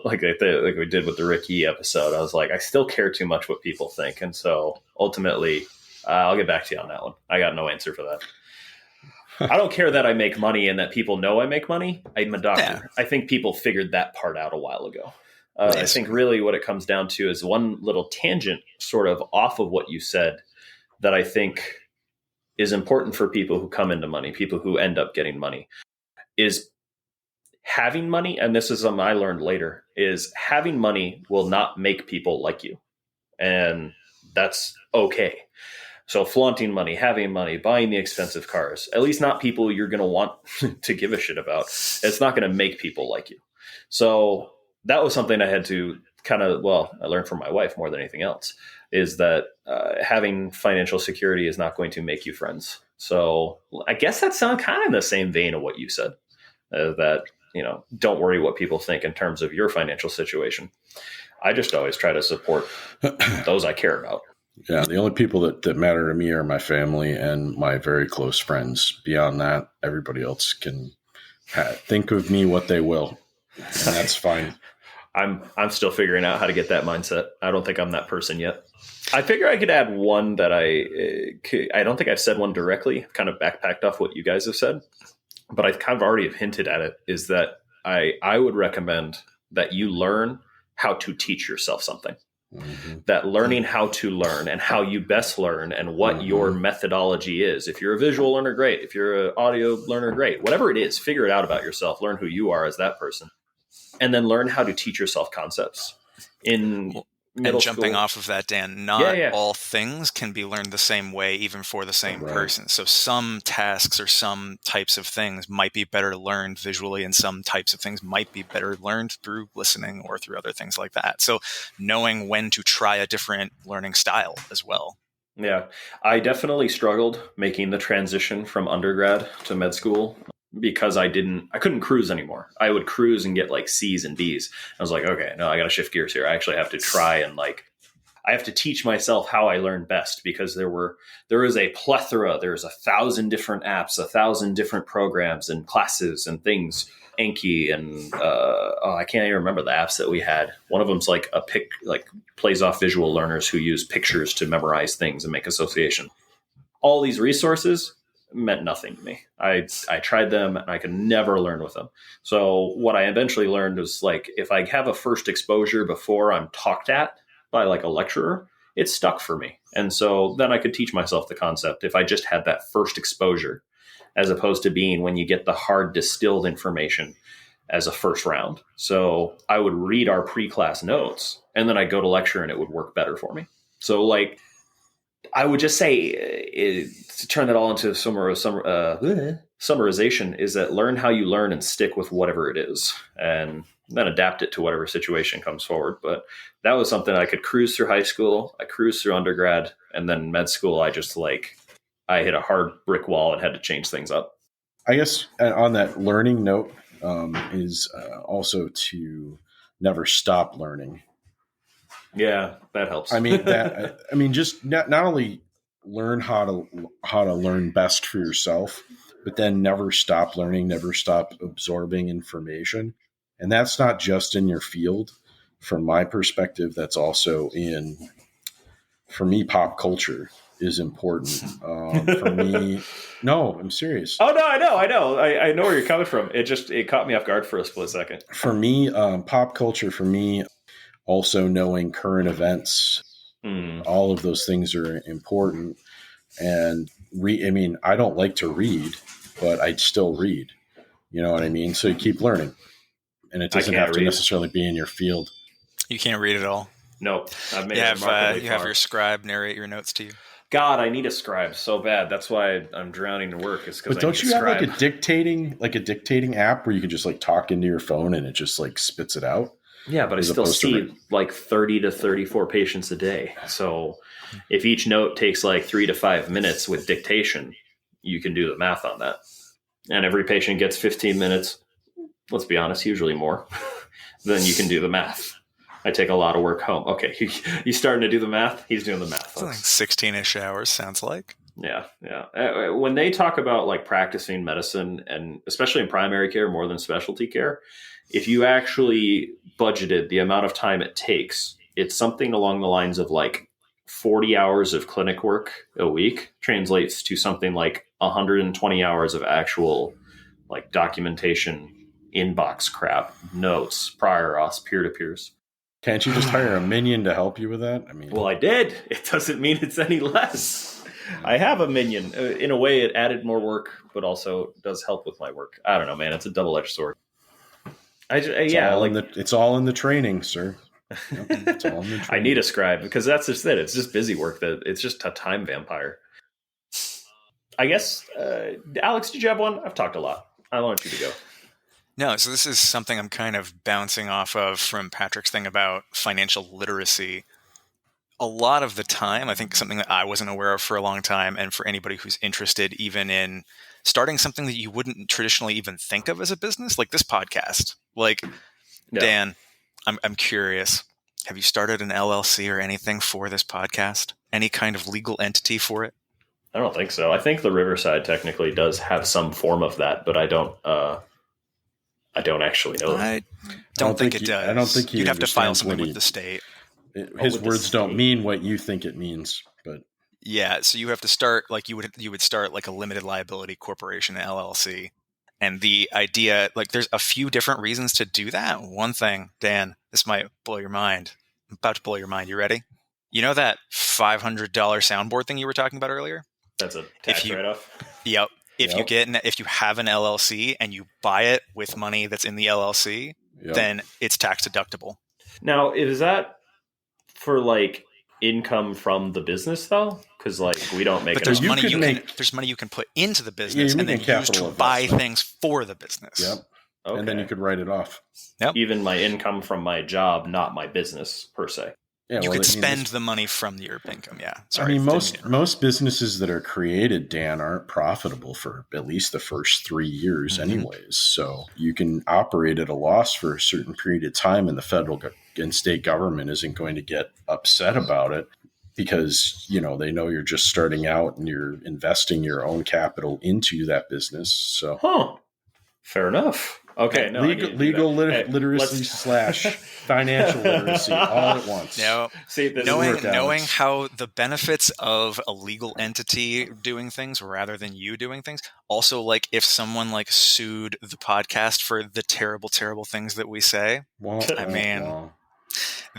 Speaker 3: Like we did with the Rick E episode. I was like, I still care too much what people think. And so ultimately, I'll get back to you on that one. I got no answer for that. I don't care that I make money and that people know I make money. I'm a doctor. Yeah. I think people figured that part out a while ago. I think really what it comes down to is one little tangent sort of off of what you said that I think is important for people who come into money, people who end up getting money, is having money. And this is something I learned later, is having money will not make people like you. And that's okay. So flaunting money, having money, buying the expensive cars, at least not people you're going to want to give a shit about. It's not going to make people like you. So that was something I had to I learned from my wife more than anything else, is that having financial security is not going to make you friends. So I guess that sounds kind of in the same vein of what you said, that, don't worry what people think in terms of your financial situation. I just always try to support those I care about.
Speaker 4: Yeah, the only people that matter to me are my family and my very close friends. Beyond that, everybody else can think of me what they will, and that's fine.
Speaker 3: I'm still figuring out how to get that mindset. I don't think I'm that person yet. I figure I could add one that I don't think I've said one directly. I've kind of backpacked off what you guys have said, but I kind of already have hinted at it, is that I would recommend that you learn how to teach yourself something. Mm-hmm. That learning how to learn and how you best learn and what your methodology is. If you're a visual learner, great. If you're an audio learner, great. Whatever it is, figure it out about yourself. Learn who you are as that person. And then learn how to teach yourself concepts in middle school.
Speaker 2: Jumping off of that, Dan, not all things can be learned the same way, even for the same person. So some tasks or some types of things might be better learned visually, and some types of things might be better learned through listening or through other things like that. So knowing when to try a different learning style as well.
Speaker 3: Yeah, I definitely struggled making the transition from undergrad to med school, because I couldn't cruise anymore. I would cruise and get like C's and B's. I was like, okay, no, I got to shift gears here. I actually have to try and I have to teach myself how I learn best, because there is a plethora. There's 1,000 different apps, 1,000 different programs and classes and things. Anki and I can't even remember the apps that we had. One of them's plays off visual learners who use pictures to memorize things and make association. All these resources meant nothing to me. I tried them and I could never learn with them. So what I eventually learned was, if I have a first exposure before I'm talked at by a lecturer, it stuck for me. And so then I could teach myself the concept if I just had that first exposure, as opposed to being when you get the hard distilled information as a first round. So I would read our pre-class notes and then I'd go to lecture and it would work better for me. So like, I would just say to turn that all into summarization is that learn how you learn and stick with whatever it is and then adapt it to whatever situation comes forward. But that was something I could cruise through high school. I cruised through undergrad, and then med school. I hit a hard brick wall and had to change things up.
Speaker 4: I guess on that learning note is also to never stop learning.
Speaker 3: Yeah, that helps.
Speaker 4: Just not only learn how to learn best for yourself, but then never stop learning, never stop absorbing information. And that's not just in your field. From my perspective, that's also for me, pop culture is important. For me, no, I'm serious.
Speaker 3: Oh no, I know. I know where you're coming from. It caught me off guard for a split second.
Speaker 4: For me, pop culture, also knowing current events, all of those things are important. And I don't like to read, but I still read. You know what I mean? So you keep learning. And it doesn't have to necessarily be in your field.
Speaker 2: You can't read at all?
Speaker 3: Nope. I've made
Speaker 2: you have your scribe narrate your notes to you.
Speaker 3: God, I need a scribe so bad. That's why I'm drowning in work.
Speaker 4: But don't you have like a dictating app where you can just like talk into your phone and it just like spits it out?
Speaker 3: Yeah, but I still see like 30 to 34 patients a day. So if each note takes like 3 to 5 minutes with dictation, you can do the math on that. And every patient gets 15 minutes. Let's be honest, usually more. Then you can do the math. I take a lot of work home. Okay, he's starting to do the math. He's doing the math.
Speaker 2: Like 16-ish hours, sounds like.
Speaker 3: Yeah. When they talk about like practicing medicine, and especially in primary care more than specialty care, if you actually budgeted the amount of time it takes, it's something along the lines of like 40 hours of clinic work a week translates to something like 120 hours of actual like documentation, inbox crap, notes, prior auths, peer-to-peers.
Speaker 4: Can't you just hire a minion to help you with that?
Speaker 3: Well, I did. It doesn't mean it's any less. I have a minion. In a way, it added more work, but also does help with my work. I don't know, man. It's a double-edged sword.
Speaker 4: It's all in the training, sir. Yep, it's all in the training.
Speaker 3: I need a scribe because that's just it. It's just busy work. It's just a time vampire. I guess, Alex, did you have one? I've talked a lot. I want you to go.
Speaker 2: No, so this is something I'm kind of bouncing off of from Patrick's thing about financial literacy. A lot of the time, I think something that I wasn't aware of for a long time, and for anybody who's interested even in starting something that you wouldn't traditionally even think of as a business, like this podcast. Like, no. Dan, I'm curious. Have you started an LLC or anything for this podcast? Any kind of legal entity for it?
Speaker 3: I don't think so. I think the Riverside technically does have some form of that, but I don't actually know.
Speaker 2: I don't think it does.
Speaker 4: I don't think
Speaker 2: you'd have to file something with the state.
Speaker 4: His words don't mean what you think it means, but
Speaker 2: yeah. So you have to start like you would start like a limited liability corporation, an LLC, and the idea like there's a few different reasons to do that. One thing, Dan, this might blow your mind. I'm about to blow your mind. You ready? You know that $500 soundboard thing you were talking about earlier?
Speaker 3: That's a tax write-off.
Speaker 2: Yep. If you have an LLC and you buy it with money that's in the LLC, then it's tax deductible.
Speaker 3: Now, is that for like income from the business though? Because like we don't make.
Speaker 2: But there's money you can put into the business and then use to buy things for the business.
Speaker 4: Yep. Okay. And then you could write it off.
Speaker 2: Yep.
Speaker 3: Even my income from my job, not my business per se.
Speaker 2: Yeah, you could spend the money from your income, yeah. Sorry,
Speaker 4: most businesses that are created, Dan, aren't profitable for at least the first 3 years anyways. So you can operate at a loss for a certain period of time, and the federal and state government isn't going to get upset about it because, they know you're just starting out and you're investing your own capital into that business. So,
Speaker 3: fair enough. Okay, no,
Speaker 4: legal literacy / financial literacy all at once.
Speaker 2: No, knowing how the benefits of a legal entity doing things rather than you doing things. Also, like if someone like sued the podcast for the terrible, terrible things that we say,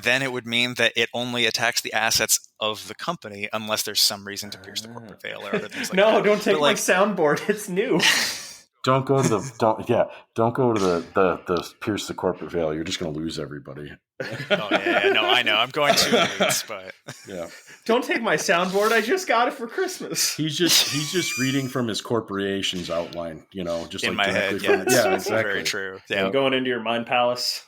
Speaker 2: then it would mean that it only attacks the assets of the company unless there's some reason to pierce the corporate veil or other things like that.
Speaker 3: No, don't take my soundboard. It's new.
Speaker 4: Don't go to the pierce the corporate veil. You're just going to lose everybody.
Speaker 2: Oh yeah, no, I know. I'm going to lose, but
Speaker 4: yeah.
Speaker 3: Don't take my soundboard. I just got it for Christmas.
Speaker 4: He's just reading from his corporation's outline, just
Speaker 2: in
Speaker 4: like
Speaker 2: my head.
Speaker 4: yeah,
Speaker 2: Exactly.
Speaker 4: exactly.
Speaker 2: Very true. Yeah,
Speaker 3: I'm going into your mind palace.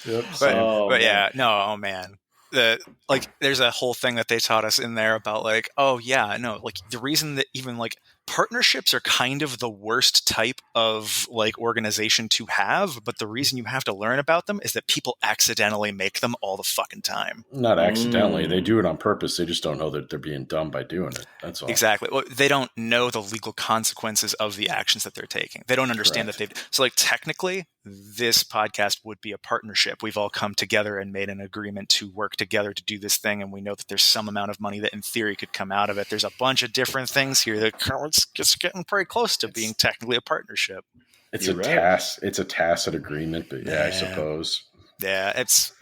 Speaker 4: Yep.
Speaker 2: But yeah, no, oh man. There's a whole thing that they taught us in there about the reason that even partnerships are kind of the worst type of organization to have, but the reason you have to learn about them is that people accidentally make them all the fucking time.
Speaker 4: Not accidentally. They do it on purpose. They just don't know that they're being dumb by doing it. That's all.
Speaker 2: Exactly. Well, they don't know the legal consequences of the actions that they're taking. They don't understand that technically this podcast would be a partnership. We've all come together and made an agreement to work together to do this thing. And we know that there's some amount of money that in theory could come out of it. There's a bunch of different things here that it's just getting pretty close to being technically a partnership.
Speaker 4: It's It's a tacit agreement, but I suppose.
Speaker 2: Yeah. It's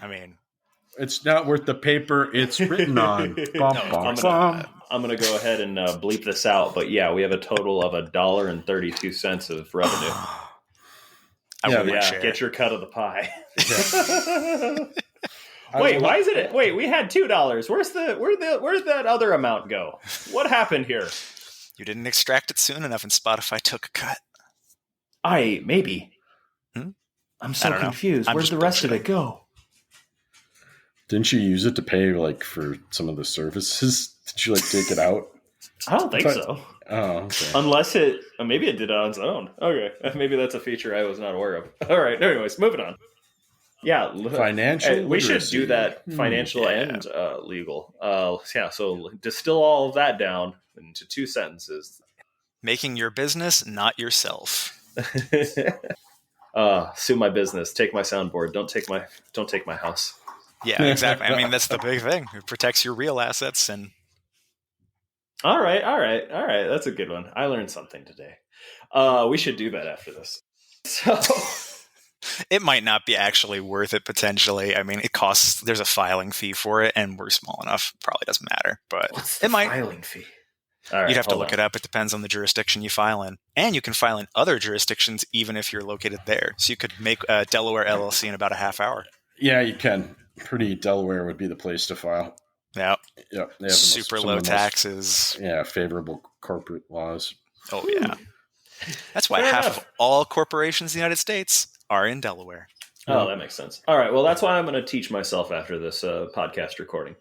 Speaker 4: not worth the paper it's written on.
Speaker 3: I'm going to go ahead and bleep this out. But yeah, we have a total of $1.32 of revenue. Get your cut of the pie. Wait, why is it? Wait, we had $2. Where's that other amount go? What happened here?
Speaker 2: You didn't extract it soon enough, and Spotify took a cut.
Speaker 3: Maybe. I'm so confused. Where's the rest of it go?
Speaker 4: Didn't you use it to pay for some of the services? Did you take it out?
Speaker 3: I don't think so.
Speaker 4: Oh, okay.
Speaker 3: Unless maybe it did it on its own. Okay, maybe that's a feature I was not aware of. All right. Anyways, moving on. Yeah,
Speaker 4: financial.
Speaker 3: We should do that. Financial and legal. So distill all of that down into 2 sentences.
Speaker 2: Making your business, not yourself.
Speaker 3: Sue my business. Take my soundboard. Don't take my house.
Speaker 2: Yeah, exactly. I mean, that's the big thing. It protects your real assets. And
Speaker 3: all right. That's a good one. I learned something today. We should do that after this. So.
Speaker 2: It might not be actually worth it potentially. I mean, it costs, there's a filing fee for it, and we're small enough. Probably doesn't matter, but
Speaker 3: what's the filing fee?
Speaker 2: All right, you'd have to look it up. It depends on the jurisdiction you file in. And you can file in other jurisdictions even if you're located there. So you could make a Delaware LLC in about a half hour.
Speaker 4: Yeah, you can. Delaware would be the place to file.
Speaker 2: Yeah.
Speaker 4: Yeah. They have
Speaker 2: super low taxes.
Speaker 4: Favorable corporate laws.
Speaker 2: Oh, yeah. That's why half of all corporations in the United States are in Delaware.
Speaker 3: Oh, that makes sense. All right. Well, that's why I'm going to teach myself after this podcast recording.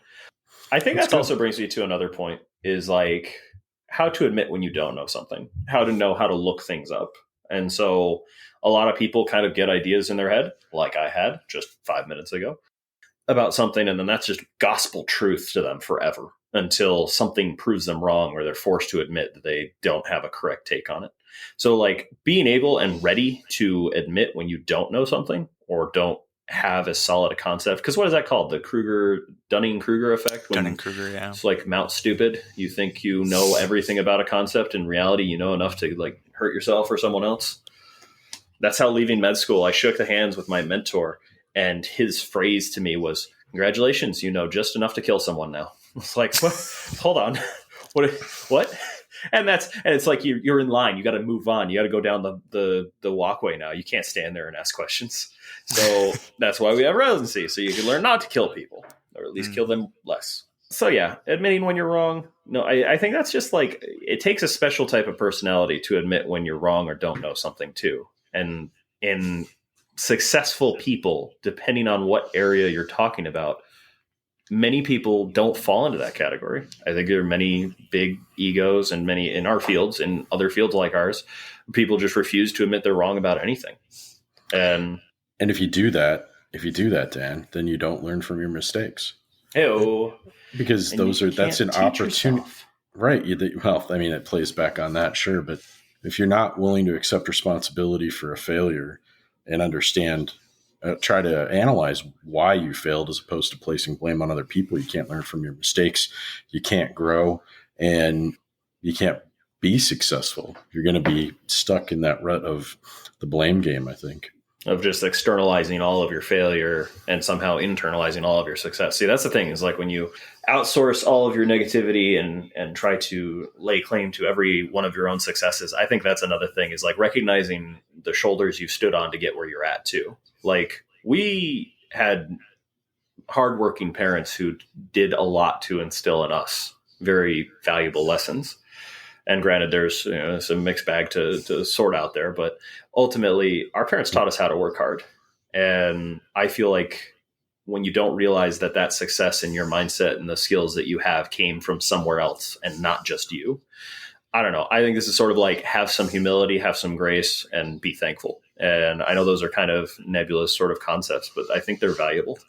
Speaker 3: I think that also brings me to another point is how to admit when you don't know something, how to know how to look things up. And so a lot of people kind of get ideas in their head, like I had just 5 minutes ago, about something. And then that's just gospel truth to them forever until something proves them wrong or they're forced to admit that they don't have a correct take on it. So being able and ready to admit when you don't know something or don't have as solid a concept. Because what is that called? The Dunning-Kruger effect?
Speaker 2: Dunning-Kruger, yeah.
Speaker 3: It's Mount Stupid. You think you know everything about a concept. In reality, you know enough to hurt yourself or someone else. That's how leaving med school, I shook the hands with my mentor. And his phrase to me was, "Congratulations, you know just enough to kill someone now." It's what? Hold on. What? And it's you're in line. You got to move on. You got to go down the walkway now. You can't stand there and ask questions. So that's why we have residency. So you can learn not to kill people, or at least kill them less. So yeah, admitting when you're wrong. No, I think that's just it takes a special type of personality to admit when you're wrong or don't know something too. And in successful people, depending on what area you're talking about, many people don't fall into that category. I think there are many big egos and many in our fields, in other fields like ours, people just refuse to admit they're wrong about anything. And
Speaker 4: if you do that, Dan, then you don't learn from your mistakes.
Speaker 3: Ew.
Speaker 4: Because that's an opportunity. Right. It plays back on that, sure. But if you're not willing to accept responsibility for a failure and understand, try to analyze why you failed as opposed to placing blame on other people, you can't learn from your mistakes. You can't grow and you can't be successful. You're going to be stuck in that rut of the blame game, I think.
Speaker 3: of just externalizing all of your failure and somehow internalizing all of your success. See, that's the thing, is like when you outsource all of your negativity and try to lay claim to every one of your own successes. I think that's another thing, is like recognizing the shoulders you've stood on to get where you're at too. Like, we had hardworking parents who did a lot to instill in us very valuable lessons. And granted, there's some mixed bag to sort out there, but ultimately, our parents taught us how to work hard. And I feel like when you don't realize that success in your mindset and the skills that you have came from somewhere else and not just you, I don't know. I think this is sort of like, have some humility, have some grace, and be thankful. And I know those are kind of nebulous sort of concepts, but I think they're valuable.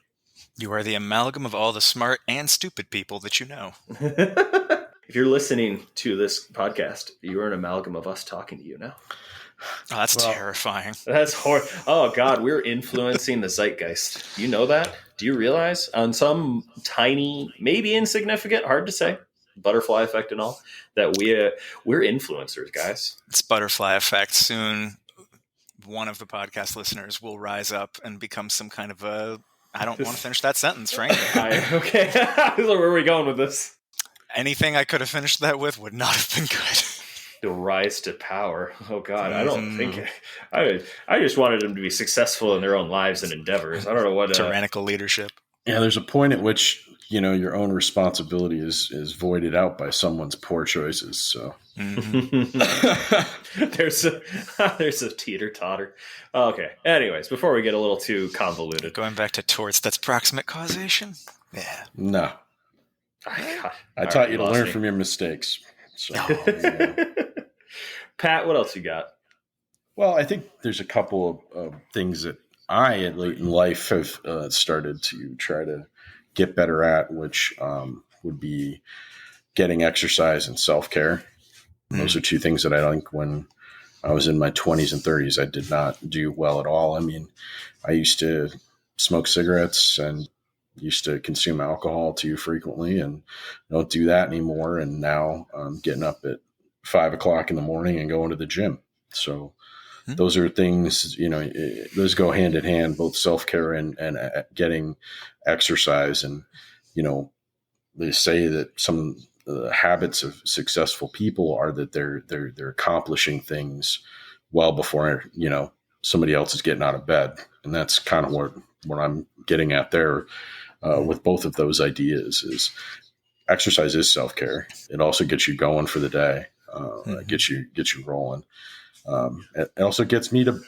Speaker 2: You are the amalgam of all the smart and stupid people that you know.
Speaker 3: If you're listening to this podcast, you're an amalgam of us talking to you now.
Speaker 2: Oh, that's terrifying.
Speaker 3: That's horrible. Oh, God, we're influencing the zeitgeist. You know that? Do you realize on some tiny, maybe insignificant, hard to say, butterfly effect and all, that we're influencers, guys?
Speaker 2: It's butterfly effect. Soon, one of the podcast listeners will rise up and become some kind of a... I don't want to finish that sentence, frankly.
Speaker 3: Okay. So where are we going with this?
Speaker 2: Anything I could have finished that with would not have been good.
Speaker 3: The rise to power. Oh, God, I don't think... I just wanted them to be successful in their own lives and endeavors. I don't know what...
Speaker 2: Tyrannical leadership.
Speaker 4: Yeah, there's a point at which, your own responsibility is voided out by someone's poor choices. So
Speaker 3: there's a teeter-totter. Okay. Anyways, before we get a little too convoluted.
Speaker 2: Going back to torts, that's proximate causation? Yeah.
Speaker 4: No. I taught you to learn from your mistakes. So,
Speaker 3: Pat, what else you got?
Speaker 4: Well, I think there's a couple of things that I, at late in life, have started to try to get better at, which would be getting exercise and self-care. Those are two things that I think when I was in my 20s and 30s, I did not do well at all. I mean, I used to smoke cigarettes and used to consume alcohol too frequently, and don't do that anymore. And now I'm getting up at 5 o'clock in the morning and going to the gym. So those are things, those go hand in hand, both self-care and getting exercise. And, they say that some habits of successful people are that they're accomplishing things well before, somebody else is getting out of bed. And that's kind of what I'm getting at there with both of those ideas. Is exercise is self-care. It also gets you going for the day, gets you rolling. It also gets me to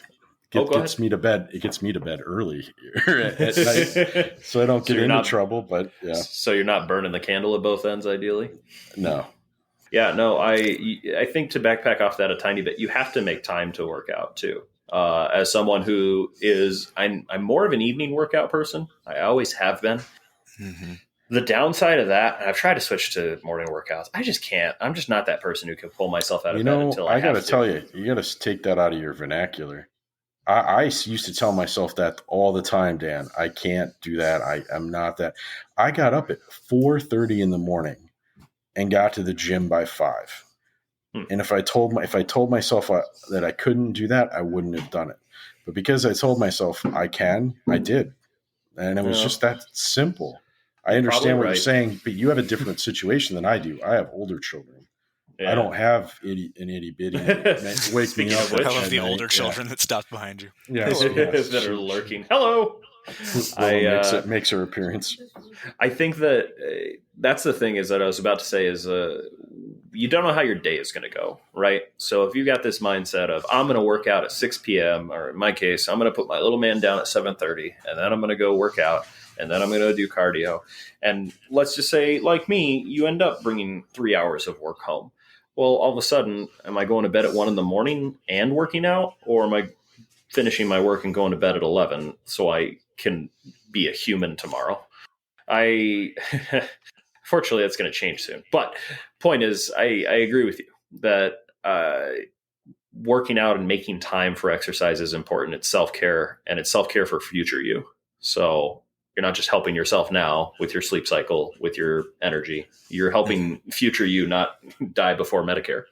Speaker 4: gets me to bed. It gets me to bed early at night, so I don't get into trouble. But yeah,
Speaker 3: so you're not burning the candle at both ends, ideally.
Speaker 4: No.
Speaker 3: Yeah, no. I think, to backpack off that a tiny bit, you have to make time to work out too. As someone who is, I'm more of an evening workout person. I always have been. Mm-hmm. The downside of that, and I've tried to switch to morning workouts, I just can't. I'm just not that person who can pull myself out of bed until I got to
Speaker 4: tell you, you got to take that out of your vernacular. I used to tell myself that all the time, Dan. I can't do that. I'm not that. I got up at 4:30 in the morning and got to the gym by 5. And if I told myself that I couldn't do that, I wouldn't have done it. But because I told myself I can, I did, and it was just that simple. I understand what you're saying, but you have a different situation than I do. I have older children. Yeah. I don't have an itty bitty wake me up.
Speaker 2: I love the older children that stopped behind you.
Speaker 3: Yeah, that are lurking. Hello.
Speaker 4: Makes her appearance.
Speaker 3: I think that's the thing is that I was about to say is you don't know how your day is going to go, right? So if you got this mindset of I'm going to work out at 6 p.m. or in my case, I'm going to put my little man down at 7:30 and then I'm going to go work out. And then I'm going to do cardio. And let's just say, like me, you end up bringing 3 hours of work home. Well, all of a sudden, am I going to bed at 1 in and working out? Or am I finishing my work and going to bed at 11 so I can be a human tomorrow? Fortunately, that's going to change soon. But point is, I agree with you that working out and making time for exercise is important. It's self-care, and it's self-care for future you. So You're not just helping yourself now with your sleep cycle, with your energy. You're helping future you not die before Medicare.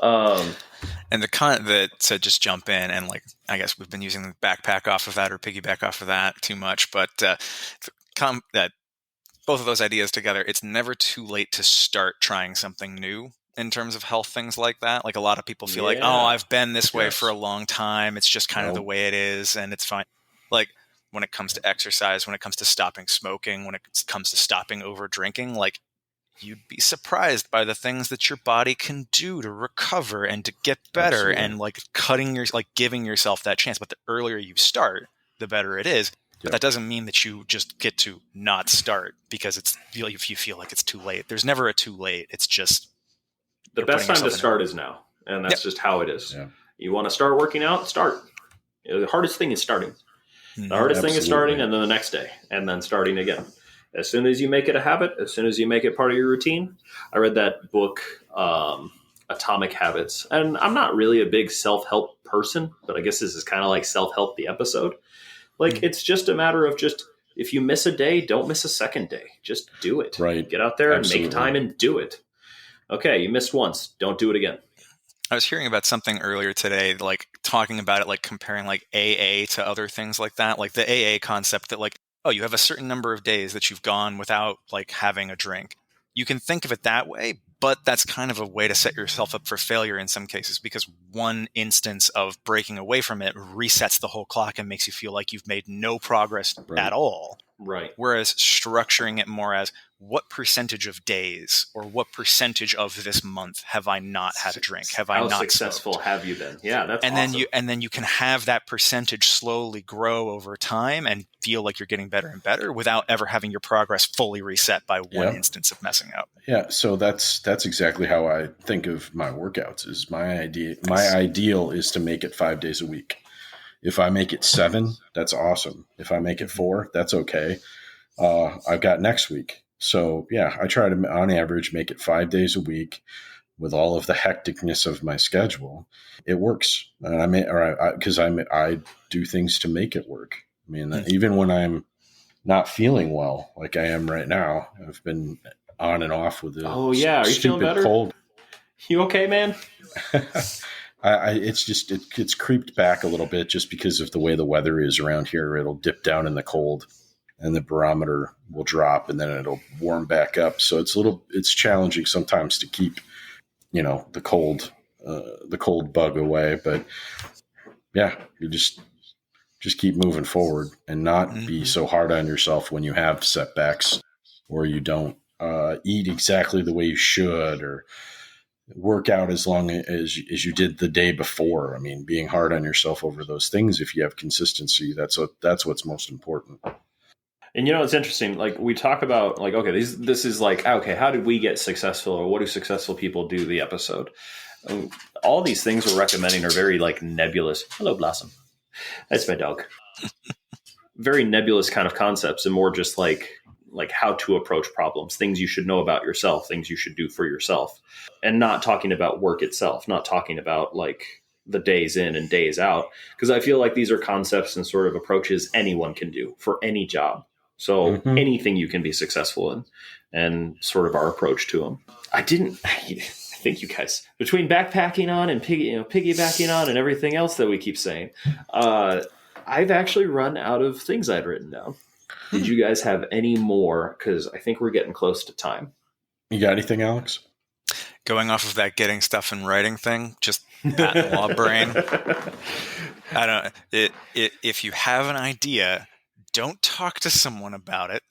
Speaker 2: And to just jump in and like, I guess we've been using the backpack off of that or piggyback off of that too much, but that both of those ideas together, it's never too late to start trying something new in terms of health things like that. Like a lot of people feel like, oh, I've been this way for a long time. It's just kind of the way it is and it's fine. Like when it comes to exercise, when it comes to stopping smoking, when it comes to stopping over drinking, like you'd be surprised by the things that your body can do to recover and to get better. Absolutely. And like giving yourself that chance. But the earlier you start, the better it is. But that doesn't mean that you just get to not start because if you feel like it's too late. There's never a too late. It's just
Speaker 3: the best time to start is now. And that's just how it is. Yeah. You want to start working out, start. The hardest thing is starting. The hardest thing is starting and then the next day and then starting again. As soon as you make it a habit, as soon as you make it part of your routine. I read that book, Atomic Habits. And I'm not really a big self-help person, but I guess this is kind of like self-help the episode. Like, it's just a matter of if you miss a day, don't miss a second day. Just do it.
Speaker 4: Right.
Speaker 3: Get out there and make time and do it. Okay, you missed once. Don't do it again.
Speaker 2: I was hearing about something earlier today, like talking about it, like comparing like AA to other things like that. Like the AA concept that like, oh, you have a certain number of days that you've gone without like having a drink. You can think of it that way, but that's kind of a way to set yourself up for failure in some cases because one instance of breaking away from it resets the whole clock and makes you feel like you've made no progress at all.
Speaker 3: Right.
Speaker 2: Whereas structuring it more as what percentage of days or what percentage of this month have I not had a drink? Have I not
Speaker 3: successful
Speaker 2: smoked?
Speaker 3: Have you been? Yeah, that's
Speaker 2: and
Speaker 3: awesome.
Speaker 2: then you can have that percentage slowly grow over time and feel like you're getting better and better without ever having your progress fully reset by one instance of messing up.
Speaker 4: Yeah, so that's exactly how I think of my workouts. Is my idea? My ideal is to make it 5 days a week. If I make it 7, that's awesome. If I make it 4, that's okay. I've got next week. So yeah, I try to, on average, make it 5 days a week with all of the hecticness of my schedule. It works. And I do things to make it work. I mean, even when I'm not feeling well, like I am right now, I've been on and off with the
Speaker 3: Are you feeling better?
Speaker 4: Cold.
Speaker 3: You okay, man?
Speaker 4: It's creeped back a little bit just because of the way the weather is around here. It'll dip down in the cold and the barometer will drop and then it'll warm back up. So it's challenging sometimes to keep, the cold bug away, but yeah, you just keep moving forward and not be so hard on yourself when you have setbacks or you don't eat exactly the way you should or work out as long as you did the day before. I mean, being hard on yourself over those things, if you have consistency, that's what's most important.
Speaker 3: And it's interesting. Like we talk about like, okay, this is like, okay, how did we get successful or what do successful people do the episode? All these things we're recommending are very like nebulous. Hello, Blossom. That's my dog. Very nebulous kind of concepts and more just like how to approach problems, things you should know about yourself, things you should do for yourself, and not talking about work itself, not talking about like the days in and days out. Because I feel like these are concepts and sort of approaches anyone can do for any job. So anything you can be successful in and sort of our approach to them. I think you guys, between backpacking on and piggybacking on and everything else that we keep saying, I've actually run out of things I'd written down. Did you guys have any more? Because I think we're getting close to time.
Speaker 4: You got anything, Alex?
Speaker 2: Going off of that getting stuff in writing thing, just patent law brain. I don't. If you have an idea, don't talk to someone about it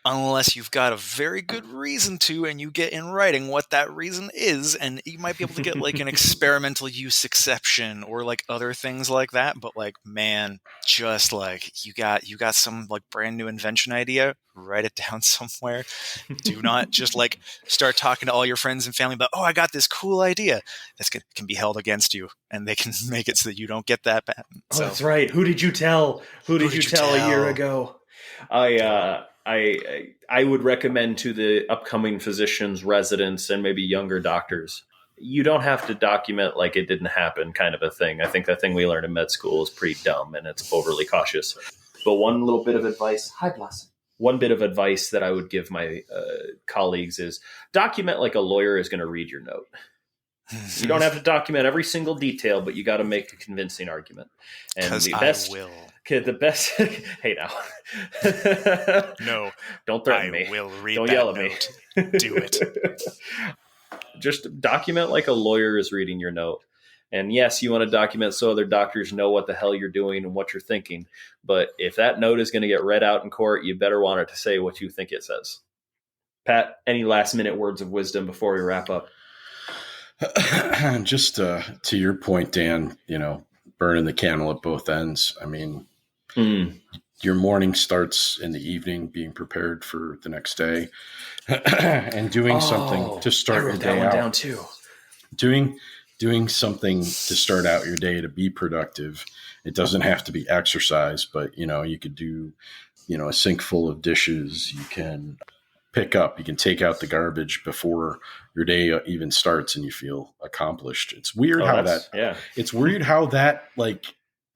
Speaker 2: unless you've got a very good reason to, and you get in writing what that reason is, and you might be able to get like an experimental use exception or like other things like that. But like, man, just like you got some like brand new invention idea, write it down somewhere. Do not just like start talking to all your friends and family about, oh, I got this cool idea. That can be held against you, and they can make it so that you don't get that patent.
Speaker 3: Oh, that's right. Who did you tell? Who did you tell a year ago? I would recommend to the upcoming physicians, residents, and maybe younger doctors, you don't have to document like it didn't happen kind of a thing. I think the thing we learned in med school is pretty dumb and it's overly cautious. But one little bit of advice, hi Blossom. One bit of advice that I would give my colleagues is document like a lawyer is going to read your note. You don't have to document every single detail, but you got to make a convincing argument. And the best,
Speaker 2: I will.
Speaker 3: Okay, the best. Hey, now.
Speaker 2: No,
Speaker 3: don't threaten me.
Speaker 2: I will read.
Speaker 3: Don't
Speaker 2: that
Speaker 3: yell at
Speaker 2: note.
Speaker 3: me.
Speaker 2: Do it.
Speaker 3: Just document like a lawyer is reading your note. And yes, you want to document so other doctors know what the hell you're doing and what you're thinking. But if that note is going to get read out in court, you better want it to say what you think it says. Pat, any last minute words of wisdom before we wrap up?
Speaker 4: Just to your point, Dan, burning the candle at both ends. I mean, your morning starts in the evening, being prepared for the next day, and doing something to start your day out.
Speaker 3: Down too.
Speaker 4: Doing something to start out your day to be productive. It doesn't have to be exercise, but you could do, a sink full of dishes. You can you can take out the garbage before your day even starts and you feel accomplished. It's weird it's weird how that like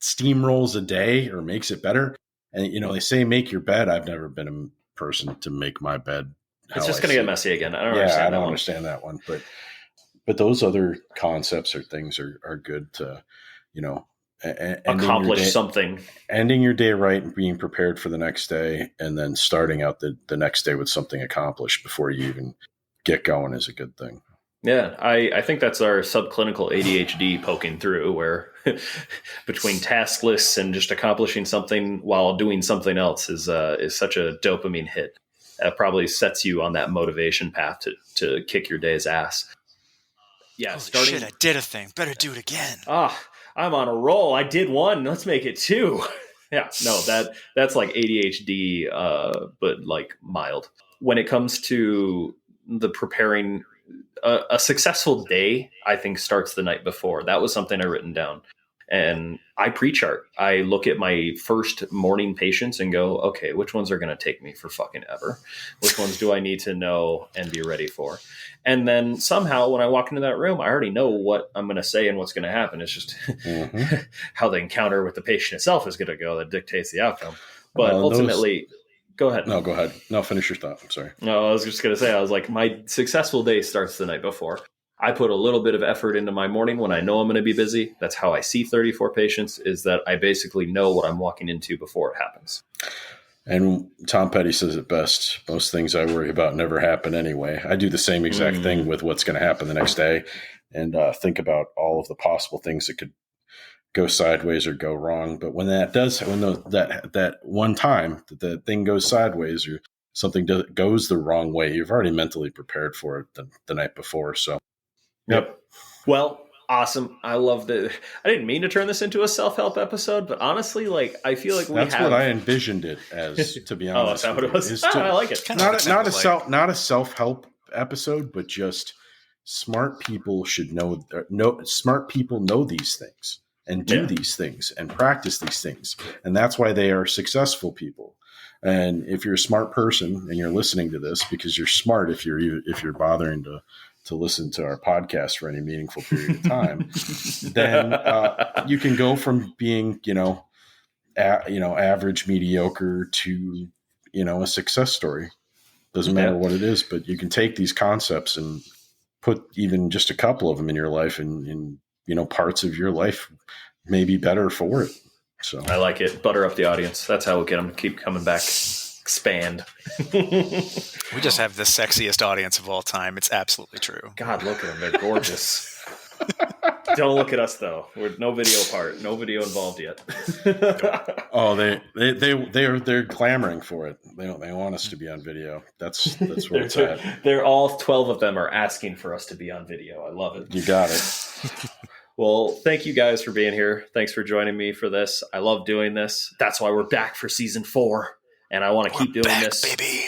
Speaker 4: steamrolls a day or makes it better. And, they say make your bed. I've never been a person to make my bed.
Speaker 3: It's just going to get messy again. I don't
Speaker 4: understand that one, but those other concepts or things are good to,
Speaker 3: accomplish something.
Speaker 4: Ending your day right and being prepared for the next day, and then starting out the next day with something accomplished before you even get going is a good thing.
Speaker 3: Yeah, I think that's our subclinical ADHD poking through, where between task lists and just accomplishing something while doing something else is such a dopamine hit. That probably sets you on that motivation path to kick your day's ass. Yeah,
Speaker 2: shit, I did a thing. Better do it again.
Speaker 3: I'm on a roll. I did one. Let's make it two. Yeah, no, that's like ADHD, but like mild. When it comes to the preparing, a successful day, I think starts the night before. That was something I written down. And I pre-chart. I look at my first morning patients and go, okay, which ones are going to take me for fucking ever? Which ones do I need to know and be ready for? And then somehow when I walk into that room, I already know what I'm going to say and what's going to happen. It's just how the encounter with the patient itself is going to go that dictates the outcome. But ultimately, go ahead.
Speaker 4: No, go ahead. No, finish your thought. I'm sorry.
Speaker 3: No, I was just going to say, I was like, my successful day starts the night before. I put a little bit of effort into my morning when I know I'm going to be busy. That's how I see 34 patients, is that I basically know what I'm walking into before it happens.
Speaker 4: And Tom Petty says it best. Most things I worry about never happen anyway. I do the same exact thing with what's going to happen the next day, and think about all of the possible things that could go sideways or go wrong. But when that does, that one time that the thing goes sideways or something goes the wrong way, you've already mentally prepared for it the night before. So.
Speaker 3: Yep. Well, awesome. I love that. I didn't mean to turn this into a self-help episode, but honestly, like, I feel like
Speaker 4: that's what I envisioned it as, to be honest.
Speaker 3: Is that what it was? I like it.
Speaker 4: Not a self-help episode, but just smart people should know. Smart people know these things and do these things and practice these things, and that's why they are successful people. And if you're a smart person and you're listening to this, because you're smart, if you're bothering to listen to our podcast for any meaningful period of time, then you can go from being, average, mediocre to, a success story. Doesn't matter what it is, but you can take these concepts and put even just a couple of them in your life, and parts of your life may be better for it. So
Speaker 3: I like it. Butter up the audience. That's how we'll get them to keep coming back. Expand.
Speaker 2: We just have the sexiest audience of all time. It's absolutely true.
Speaker 3: God, look at them. They're gorgeous. Don't look at us though. We're no video part, no video involved yet.
Speaker 4: Oh, they're clamoring for it. They want us to be on video. That's where it's at.
Speaker 3: They're all 12 of them are asking for us to be on video. I love it.
Speaker 4: You got it.
Speaker 3: Well, thank you guys for being here. Thanks for joining me for this. I love doing this. That's why we're back for season 4. And I want to keep doing this.
Speaker 2: Baby.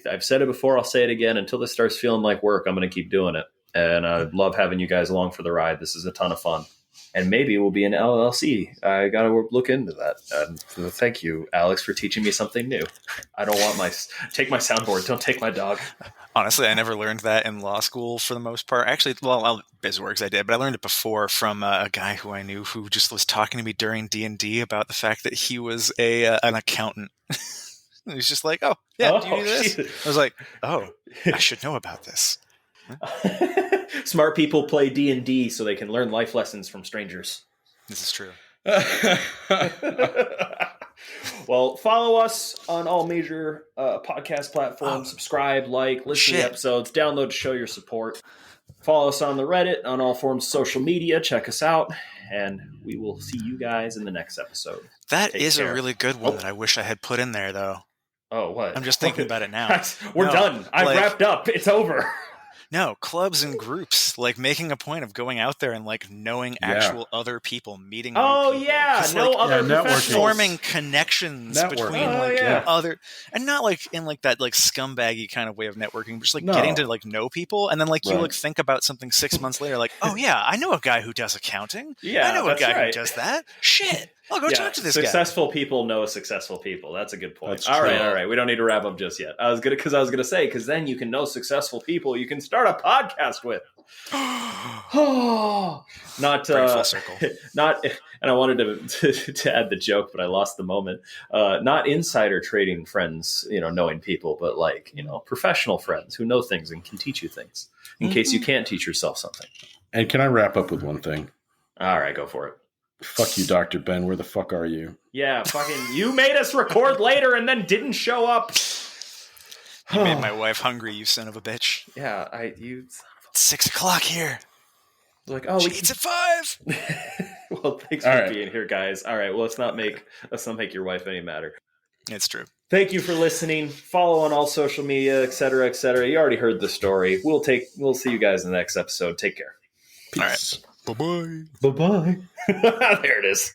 Speaker 3: I've said it before. I'll say it again. Until this starts feeling like work, I'm going to keep doing it. And I love having you guys along for the ride. This is a ton of fun. and maybe we'll be an LLC. I got to look into that. Thank you, Alex, for teaching me something new. I don't want take my soundboard. Don't take my dog.
Speaker 2: Honestly, I never learned that in law school for the most part. Actually, well, BizWorks I did, but I learned it before from a guy who I knew who just was talking to me during D&D about the fact that he was an accountant. He was just like, "Oh, yeah, do you do this?" Jesus. I was like, "Oh, I should know about this."
Speaker 3: Smart people play D&D so they can learn life lessons from strangers.
Speaker 2: This is true.
Speaker 3: Well, follow us on all major podcast platforms. Subscribe, like, listen to the episodes, download to show your support. Follow us on the Reddit, on all forms of social media. Check us out, and we will see you guys in the next episode.
Speaker 2: That Take care. A really good one that I wish I had put in there, though.
Speaker 3: Oh, what?
Speaker 2: I'm just thinking about it now.
Speaker 3: We're done. I've wrapped up. It's over.
Speaker 2: No, clubs and groups, like making a point of going out there and like knowing actual other people, meeting new people.
Speaker 3: Yeah, no other
Speaker 2: networking, forming connections between other, and not like in like that like scumbaggy kind of way of networking, but just like getting to like know people, and then like you like think about something 6 months later, like, oh yeah, I know a guy who does accounting. Yeah, I know a guy who does that. Shit. I'll go talk to this guy.
Speaker 3: Successful people know successful people. That's a good point. All right. We don't need to wrap up just yet. I was gonna say, because then you can know successful people you can start a podcast with. Not
Speaker 2: full circle.
Speaker 3: Not, and I wanted to add the joke, but I lost the moment. Not insider trading friends, knowing people, but like professional friends who know things and can teach you things in case you can't teach yourself something.
Speaker 4: And can I wrap up with one thing?
Speaker 3: All right, go for it.
Speaker 4: Fuck you, Dr. Ben. Where the fuck are you?
Speaker 3: Yeah, fucking you made us record later and then didn't show up.
Speaker 2: You made my wife hungry, you son of a bitch.
Speaker 3: Yeah, you son of a...
Speaker 2: 6 o'clock here.
Speaker 3: Like,
Speaker 2: she eats at 5.
Speaker 3: Well, thanks for being here, guys. All right, well, let's not make your wife any madder.
Speaker 2: It's true.
Speaker 3: Thank you for listening. Follow on all social media, et cetera, et cetera. You already heard the story. We'll see you guys in the next episode. Take care.
Speaker 2: Peace. All right.
Speaker 3: Bye-bye. Bye-bye. There it is.